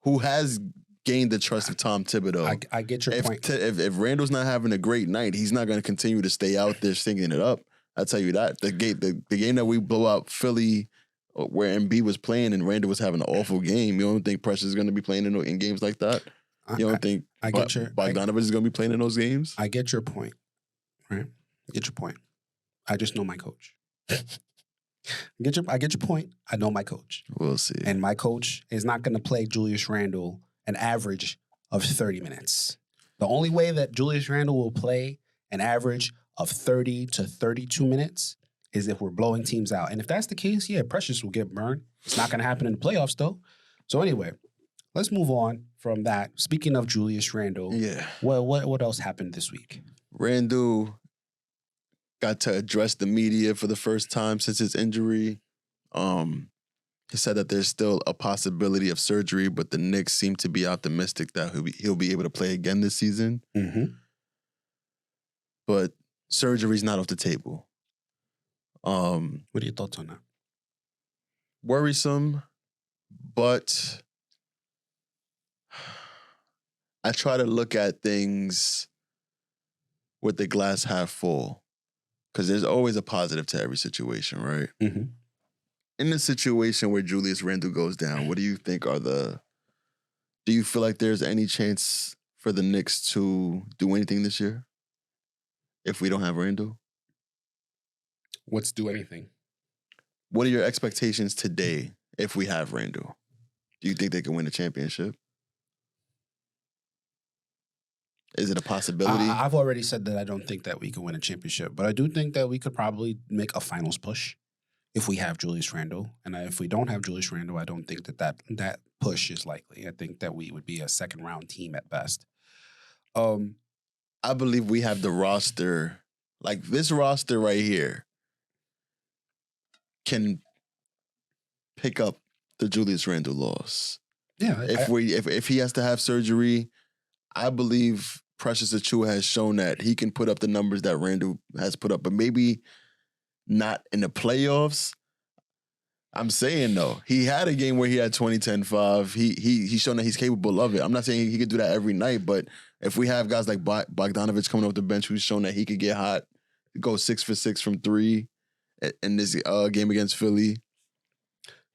who has gained the trust of Tom Thibodeau. I get your point. If Randle's not having a great night, he's not going to continue to stay out there singing it up. I'll tell you that. The game that we blow out Philly, where MB was playing and Randle was having an awful game, you don't think Precious is going to be playing in games like that? You don't think Bogdanovic is going to be playing in those games? I get your point, right? I get your point. I just know my coach. I get your point. I know my coach. We'll see. And my coach is not going to play Julius Randle an average of 30 minutes. The only way that Julius Randle will play an average of 30 to 32 minutes is if we're blowing teams out. And if that's the case, yeah, Precious will get burned. It's not going to happen in the playoffs, though. So anyway, let's move on from that. Speaking of Julius Randle, Yeah. well, what else happened this week? Randle got to address the media for the first time since his injury. He said that there's still a possibility of surgery, but the Knicks seem to be optimistic that he'll be able to play again this season. Mm-hmm. But surgery's not off the table. What are your thoughts on that? Worrisome, but I try to look at things with the glass half full because there's always a positive to every situation, right? Mm-hmm. In the situation where Julius Randle goes down, what do you think do you feel like there's any chance for the Knicks to do anything this year if we don't have Randle? What's do anything? What are your expectations today if we have Randle? Do you think they can win a championship? Is it a possibility? I've already said that I don't think that we can win a championship, but I do think that we could probably make a finals push if we have Julius Randle. And if we don't have Julius Randle, I don't think that push is likely. I think that we would be a second-round team at best. I believe we have the roster. Like, this roster right here can pick up the Julius Randle loss. Yeah. If he has to have surgery, I believe Precious Achiuwa has shown that he can put up the numbers that Randle has put up, but maybe not in the playoffs. I'm saying, though, he had a game where he had 20, 10, 5. He's shown that he's capable of it. I'm not saying he could do that every night, but if we have guys like Bogdanovic coming off the bench who's shown that he could get hot, go 6 for 6 from 3 in this game against Philly,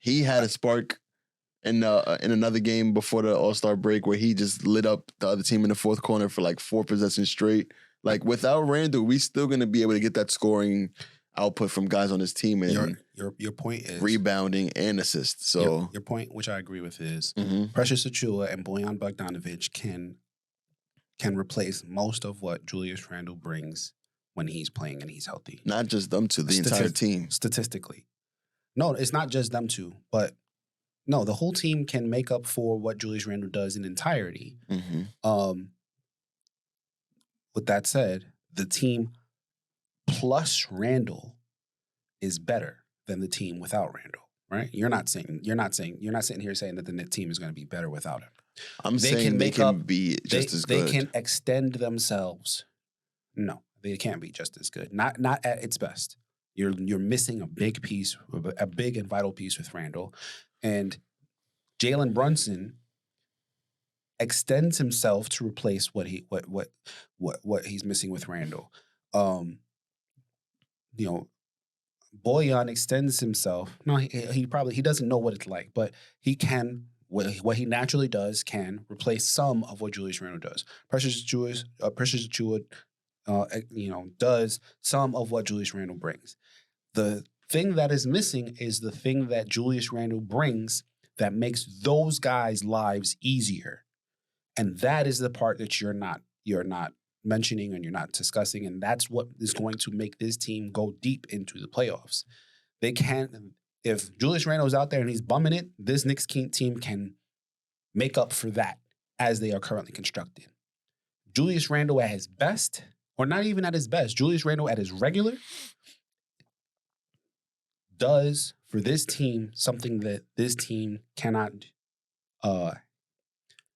He had a spark in another game before the All-Star break where he just lit up the other team in the fourth corner for like 4 possessions straight. Like without Randle, we still gonna be able to get that scoring output from guys on his team and your point is rebounding and assists. So your point, which I agree with, is Mhm. Precious Achiuwa and Bojan Bogdanovic can replace most of what Julius Randle brings when he's playing and he's healthy. not just them two, the entire team. Statistically. No, it's not just them two, but no, the whole team can make up for what Julius Randle does in entirety. Mhm. With that said, the team plus Randle is better than the team without Randle, right? You're not sitting here saying that the team is going to be better without him. I'm They saying can they make can up- be just as good. They can extend themselves. No, they can't be just as good. Not at its best. You're missing a big piece, a big and vital piece with Randle, and Jalen Brunson extends himself to replace what he's missing with Randle. Bojan extends himself. No, he doesn't know what it's like, but he can. What he naturally does can replace some of what Julius Randle does. Precious Achiuwa, does some of what Julius Randle brings. The thing that is missing is the thing that Julius Randle brings that makes those guys' lives easier, and that is the part that you're not mentioning and you're not discussing, and that's what is going to make this team go deep into the playoffs. They can't. If Julius Randle is out there and he's bumming it, this Knicks team can make up for that as they are currently constructed. Julius Randle at his best, or not even at his best, Julius Randle at his regular does for this team something that this team cannot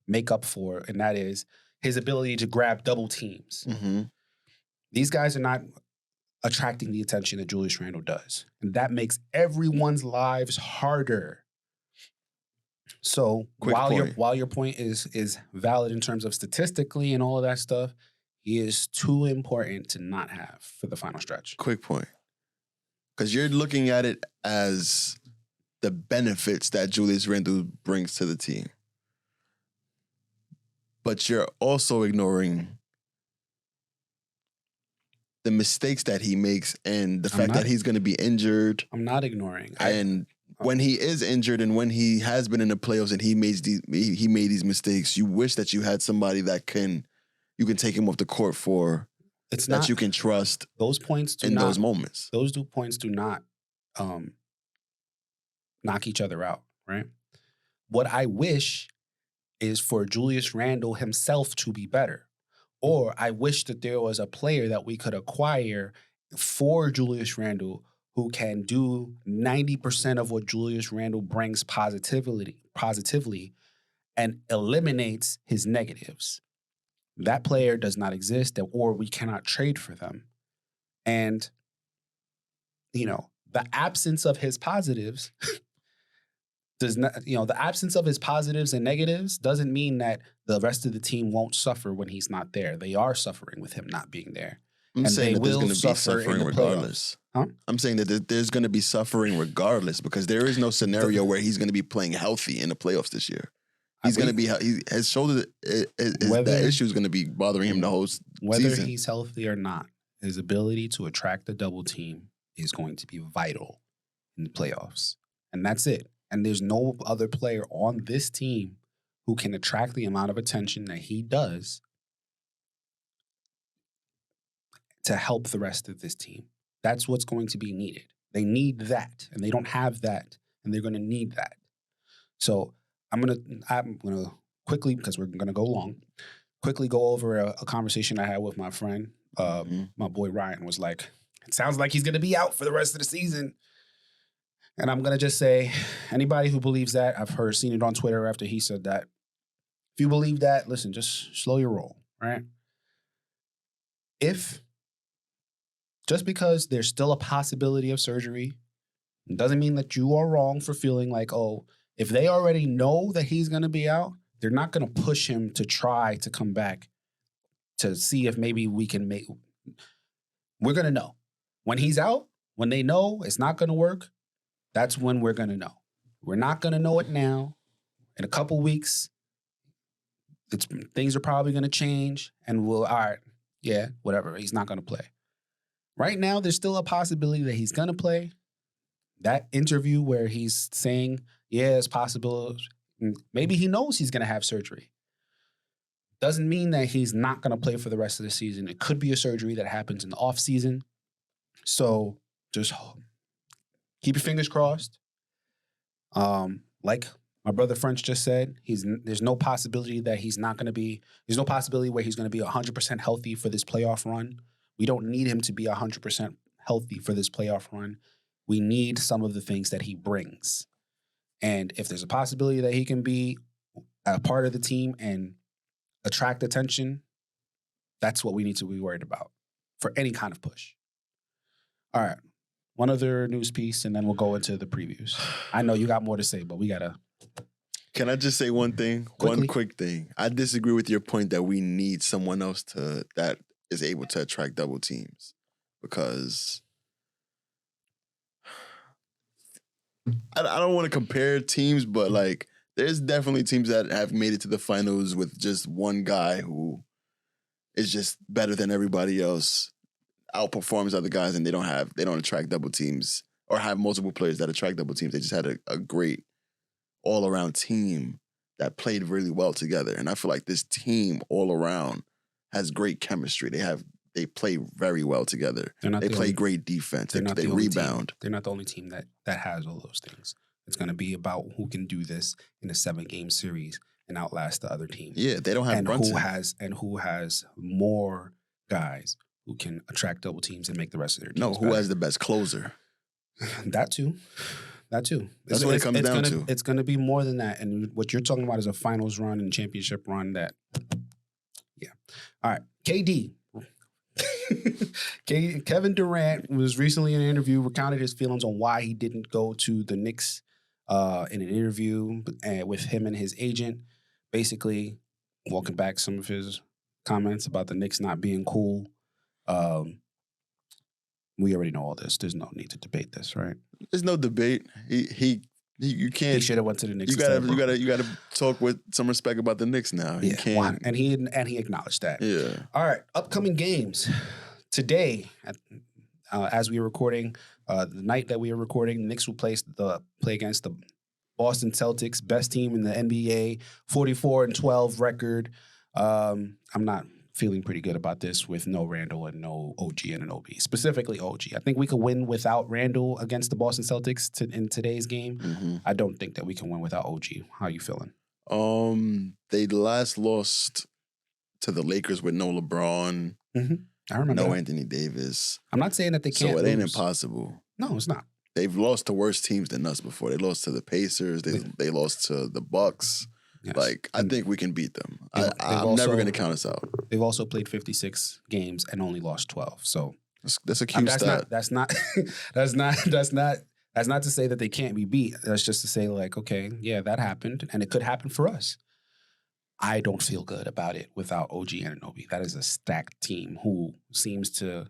make up for, and that is his ability to grab double teams. Mhm. These guys are not attracting the attention that Julius Randle does. And that makes everyone's lives harder. So while your point is valid in terms of statistically and all of that stuff, he is too important to not have for the final stretch. Quick point. Because you're looking at it as the benefits that Julius Randle brings to the team. But you're also ignoring the mistakes that he makes and the fact that he's going to be injured. I'm not ignoring. And when he is injured and when he has been in the playoffs and he made these mistakes, you wish that you had somebody that you can take him off the court for, you can trust those points those moments. Those points do not knock each other out, right? What I wish is for Julius Randle himself to be better. Or I wish that there was a player that we could acquire for Julius Randle who can do 90% of what Julius Randle brings positively and eliminates his negatives. That player does not exist, or we cannot trade for them. And, the absence of his positives the absence of his positives and negatives doesn't mean that the rest of the team won't suffer when he's not there. They are suffering with him not being there. I'm saying that there's going to be suffering regardless. Huh? I'm saying that there's going to be suffering regardless because there is no scenario where he's going to be playing healthy in the playoffs this year. He's going to be his shoulder. That issue is going to be bothering him the whole season. Whether he's healthy or not, his ability to attract the double team is going to be vital in the playoffs, and that's it. And there's no other player on this team who can attract the amount of attention that he does to help the rest of this team. That's what's going to be needed. They need that, and they don't have that, and they're going to need that. So I'm gonna quickly, because we're gonna go long, quickly go over a conversation I had with my friend. My boy Ryan was like, "It sounds like he's gonna be out for the rest of the season." And I'm going to just say, anybody who believes that, I've seen it on Twitter after he said that. If you believe that, listen, just slow your roll, right? Just because there's still a possibility of surgery, doesn't mean that you are wrong for feeling like, if they already know that he's going to be out, they're not going to push him to try to come back to see if maybe we can we're going to know. When he's out, when they know it's not going to work, that's when we're going to know. We're not going to know it now. In a couple weeks, things are probably going to change, and all right, yeah, whatever. He's not going to play. Right now, there's still a possibility that he's going to play. That interview where he's saying, yeah, it's possible. Maybe he knows he's going to have surgery. Doesn't mean that he's not going to play for the rest of the season. It could be a surgery that happens in the off season. So just keep your fingers crossed. Like my brother French just said, there's no possibility that he's not going to be. There's no possibility where he's going to be 100% healthy for this playoff run. We don't need him to be 100% healthy for this playoff run. We need some of the things that he brings. And if there's a possibility that he can be a part of the team and attract attention, that's what we need to be worried about for any kind of push. All right. One other news piece, and then we'll go into the previews. I know you got more to say, but we got to. Can I just say one thing? Quickly. One quick thing. I disagree with your point that we need someone else that is able to attract double teams, because I don't want to compare teams, but like there's definitely teams that have made it to the finals with just one guy who is just better than everybody else, outperforms other guys, and they don't attract double teams or have multiple players that attract double teams. They just had a great all-around team that played really well together. And I feel like this team all around has great chemistry. They play very well together. They play great defense. They rebound. They're not the only team that has all those things. It's going to be about who can do this in a 7-game series and outlast the other team. Yeah, they don't have Brunson. Who has more guys who can attract double teams and make the rest of their teams who has the best closer? That too. That's what it comes down to. It's going to be more than that. And what you're talking about is a finals run and championship run that, yeah. All right. KD. Kevin Durant was recently in an interview, recounted his feelings on why he didn't go to the Knicks in an interview with him and his agent, basically walking back some of his comments about the Knicks not being cool. We already know all this. There's no need to debate this, right? There's no debate. You can't. He should have went to the Knicks. You gotta talk with some respect about the Knicks now. You can't. And he acknowledged that. Yeah. All right. Upcoming games today. As we are recording, the night that we are recording, the Knicks will play against the Boston Celtics, best team in the NBA, 44-12 record. I'm not feeling pretty good about this with no Randle and no OG and an OB. Specifically OG. I think we could win without Randle against the Boston Celtics in today's game. Mm-hmm. I don't think that we can win without OG. How are you feeling? They last lost to the Lakers with no LeBron. Mm-hmm. I remember. No that. Anthony Davis. I'm not saying that they can't. So it ain't lose. impossible. No, it's not. They've lost to worse teams than us before. They lost to the Pacers. They lost to the Bucks. Yes. Like, I think we can beat them. I'm never going to count us out. They've also played 56 games and only lost 12. So that's a cute stat. That's not to say that they can't be beat. That's just to say, like, okay, yeah, that happened, and it could happen for us. I don't feel good about it without OG Anunoby. That is a stacked team who seems to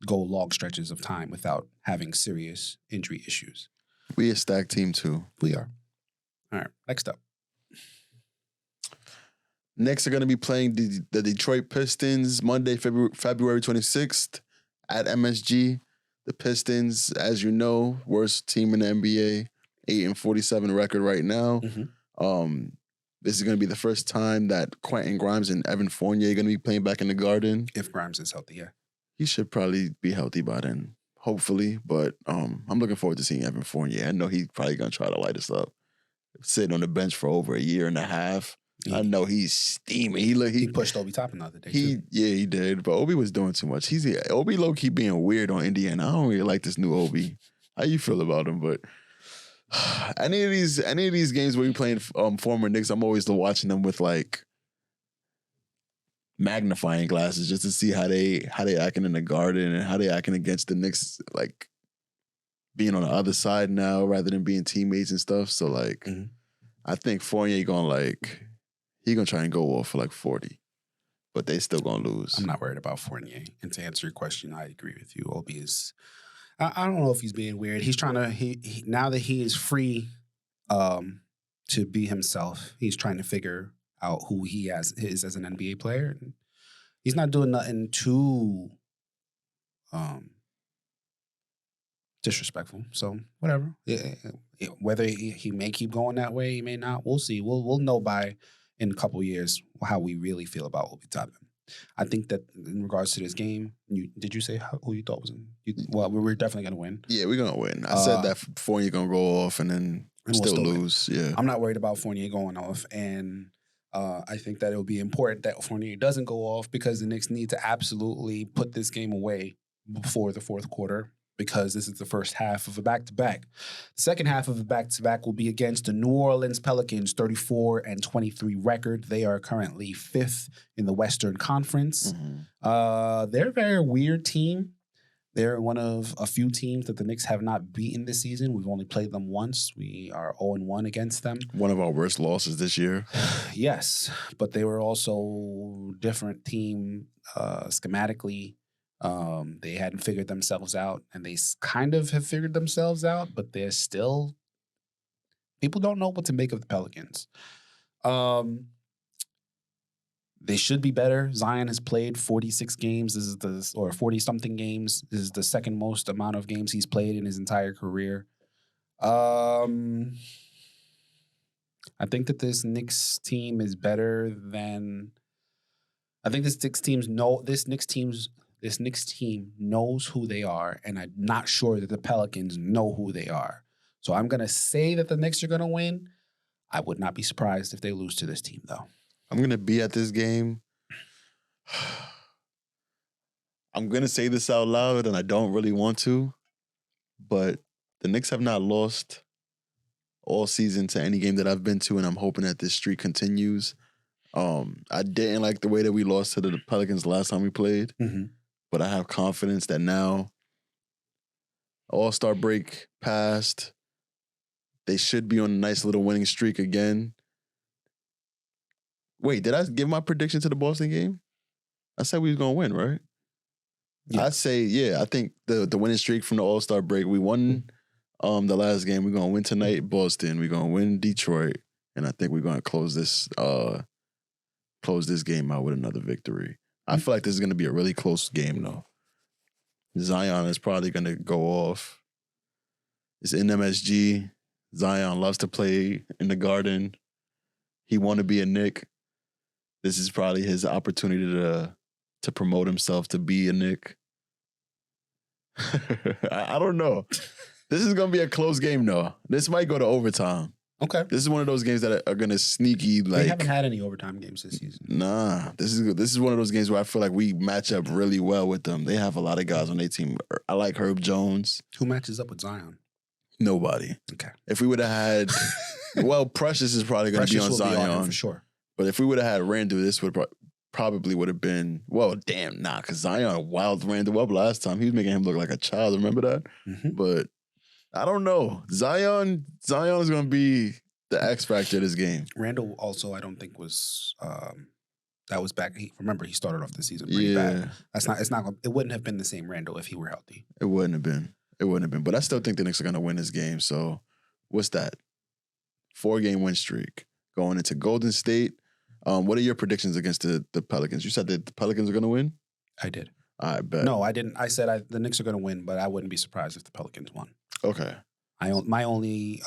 go long stretches of time without having serious injury issues. We a stacked team too. We are. All right, next up. Knicks are going to be playing the Detroit Pistons Monday, February 26th at MSG. The Pistons, as you know, worst team in the NBA, 8-47 record right now. Mm-hmm. This is going to be the first time that Quentin Grimes and Evan Fournier are going to be playing back in the Garden. If Grimes is healthy, yeah. He should probably be healthy by then, hopefully. But I'm looking forward to seeing Evan Fournier. I know he's probably going to try to light us up. Sitting on the bench for over a year and a half. I know he's steaming. He pushed Obi Toppin the other day. Yeah, he did. But Obi was doing too much. Obi low-key being weird on Indiana. I don't really like this new Obi. How you feel about him? But any of these games where you're playing former Knicks, I'm always watching them with like magnifying glasses just to see how they acting in the Garden and how they acting against the Knicks, like being on the other side now rather than being teammates and stuff. So like, I think Fournier he gonna try and go off for like 40, but they still gonna lose. I'm not worried about Fournier. And to answer your question, I agree with you. Obi is, I don't know if he's being weird. He's trying to, now that he is free to be himself. He's trying to figure out who he is as an NBA player. And he's not doing nothing too disrespectful. So whatever. Whether he may keep going that way, he may not. We'll see. We'll know in a couple years how we really feel about Obi Toppin. I think that in regards to this game, did you say who you thought was in? Well, we were definitely going to win. Yeah, we're going to win. I said that Fournier going to go off and then we'll still lose. Win. Yeah, I'm not worried about Fournier going off. And I think that it will be important that Fournier doesn't go off because the Knicks need to absolutely put this game away before the fourth quarter, because this is the first half of a back-to-back. The second half of a back-to-back will be against the New Orleans Pelicans, 34-23 record. They are currently 5th in the Western Conference. Mm-hmm. They're a very weird team. They're one of a few teams that the Knicks have not beaten this season. We've only played them once. We are 0-1 against them. One of our worst losses this year. Yes, but they were also different team schematically. They hadn't figured themselves out, and they kind of have figured themselves out, but they're still people don't know what to make of the Pelicans. They should be better. Zion has played 46 games. Or 40-something games. This is the second most amount of games he's played in his entire career. I think that this Knicks team is better than. I think this Knicks team knows who they are, and I'm not sure that the Pelicans know who they are. So I'm going to say that the Knicks are going to win. I would not be surprised if they lose to this team, though. I'm going to be at this game. I'm going to say this out loud, and I don't really want to, but the Knicks have not lost all season to any game that I've been to, and I'm hoping that this streak continues. I didn't like the way that we lost to the Pelicans last time we played. Mm-hmm. But I have confidence that now All-Star break passed. They should be on a nice little winning streak again. Wait, did I give my prediction to the Boston game? I said we was going to win, right? Yeah. I think the winning streak from the All-Star break, we won the last game. We're going to win tonight, Boston. We're going to win Detroit. And I think we're going to close this game out with another victory. I feel like this is going to be a really close game, though. Zion is probably going to go off. It's in MSG. Zion loves to play in the Garden. He want to be a Knick. This is probably his opportunity to promote himself to be a Knick. I don't know. This is going to be a close game, though. This might go to overtime. Okay. This is one of those games that are going to sneaky, like... We haven't had any overtime games this season. Nah. This is one of those games where I feel like we match up really well with them. They have a lot of guys on their team. I like Herb Jones. Who matches up with Zion? Nobody. Okay. If we would have had... well, Precious is probably going to be on Zion. For sure. But if we would have had Randle, this probably would have been... Well, damn, nah, because Zion wild Randle up last time. He was making him look like a child. Remember that? Mm-hmm. But... I don't know. Zion is going to be the X factor of this game. Randle also, I don't think was that was back. Remember, he started off the season pretty bad. It wouldn't have been the same Randle if he were healthy. It wouldn't have been. But I still think the Knicks are going to win this game. So what's that? 4-game win streak going into Golden State. What are your predictions against the Pelicans? You said that the Pelicans are going to win? I did. I bet. No, I didn't. I said the Knicks are going to win, but I wouldn't be surprised if the Pelicans won. Okay. My only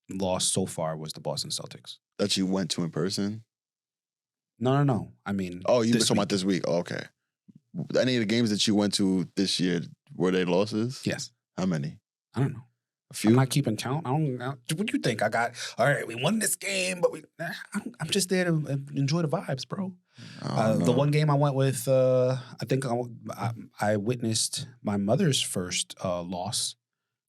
loss so far was the Boston Celtics. That you went to in person? No. I mean, oh, you were talking about this week. Oh, okay. Any of the games that you went to this year, were they losses? Yes. How many? I don't know. A few? I'm not keeping count. What do you think? I got, all right, we won this game, but I'm just there to enjoy the vibes, bro. The one game I went with, I think I witnessed my mother's first loss.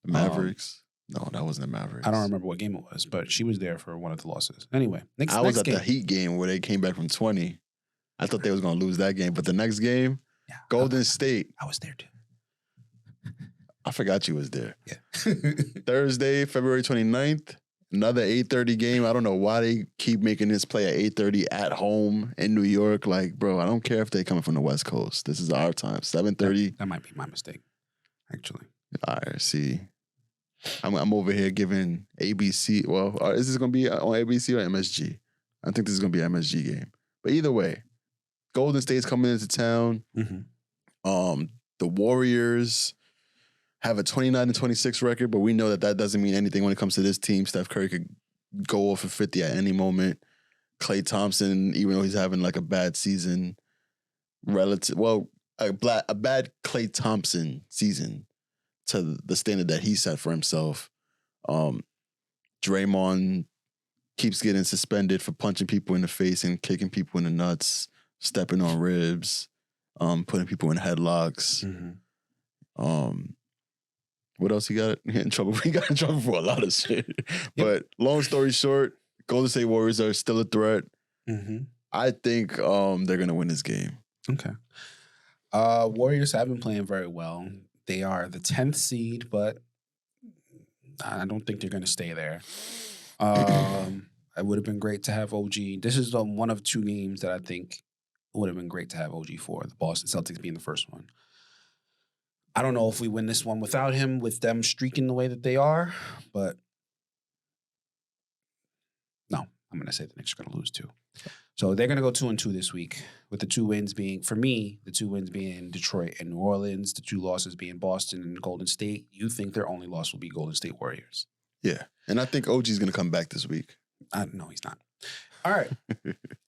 The Mavericks? No, that wasn't the Mavericks. I don't remember what game it was, but she was there for one of the losses. Anyway, next I was at game. the Heat game where they came back from 20. I thought they was going to lose that game, but the next game, Golden State. I was there too. I forgot you was there. Yeah. Thursday, February 29th, another 8:30 game. I don't know why they keep making this play at 8:30 at home in New York. Like, bro, I don't care if they're coming from the West Coast. This is our time. 7:30. That might be my mistake, actually. All right, see. I'm over here giving ABC. Well, is this going to be on ABC or MSG? I think this is going to be an MSG game. But either way, Golden State's coming into town. Mm-hmm. The Warriors have a 29-26 record, but we know that doesn't mean anything when it comes to this team. Steph Curry could go off for 50 at any moment. Klay Thompson, even though he's having like a bad season, a bad Klay Thompson season to the standard that he set for himself. Draymond keeps getting suspended for punching people in the face and kicking people in the nuts, stepping on ribs, putting people in headlocks. Mm-hmm. What else he got in trouble? He got in trouble for a lot of shit. But long story short, Golden State Warriors are still a threat. Mm-hmm. I think they're gonna win this game. Okay. Warriors have been playing very well. They are the 10th seed, but I don't think they're going to stay there. It would have been great to have OG. This is one of two games that I think would have been great to have OG for, the Boston Celtics being the first one. I don't know if we win this one without him, with them streaking the way that they are, but no, I'm going to say the Knicks are going to lose too. So they're going to go 2-2 this week, with the two wins being, for me, the two wins being Detroit and New Orleans, the two losses being Boston and Golden State. You think their only loss will be Golden State Warriors? Yeah, and I think OG's going to come back this week. No, he's not. All right.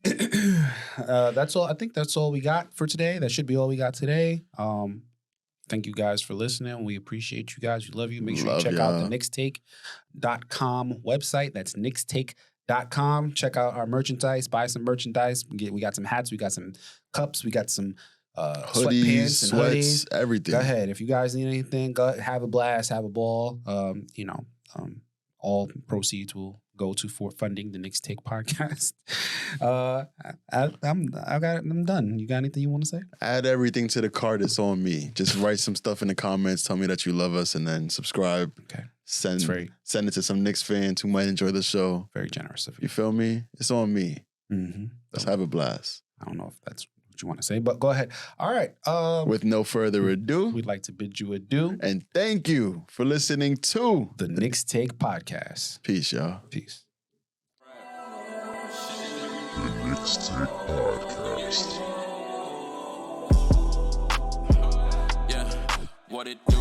That's all. I think that's all we got for today. That should be all we got today. Thank you guys for listening. We appreciate you guys. We love you. Make sure you check out the knickstake.com website. That's knickstake.com. Check out our merchandise. Buy some merchandise. We got some hats. We got some cups. We got some hoodies, sweatpants and sweats, hoodies. everything. Go ahead. If you guys need anything, go have a blast, have a ball. All proceeds will go to for funding the Knicks Take podcast. I'm done. You got anything you want to say? Add everything to the cart. It's on me. Just write some stuff in the comments. Tell me that you love us, and then subscribe. Okay. Send it to some Knicks fans who might enjoy the show. Very generous of you. You feel me? It's on me. Mm-hmm. Let's have a blast. I don't know if that's what you want to say, but go ahead. All right. With no further ado, we'd like to bid you adieu. And thank you for listening to the Knicks Take podcast. Peace, y'all. Peace. The Knicks Take Podcast. Yeah, what it do?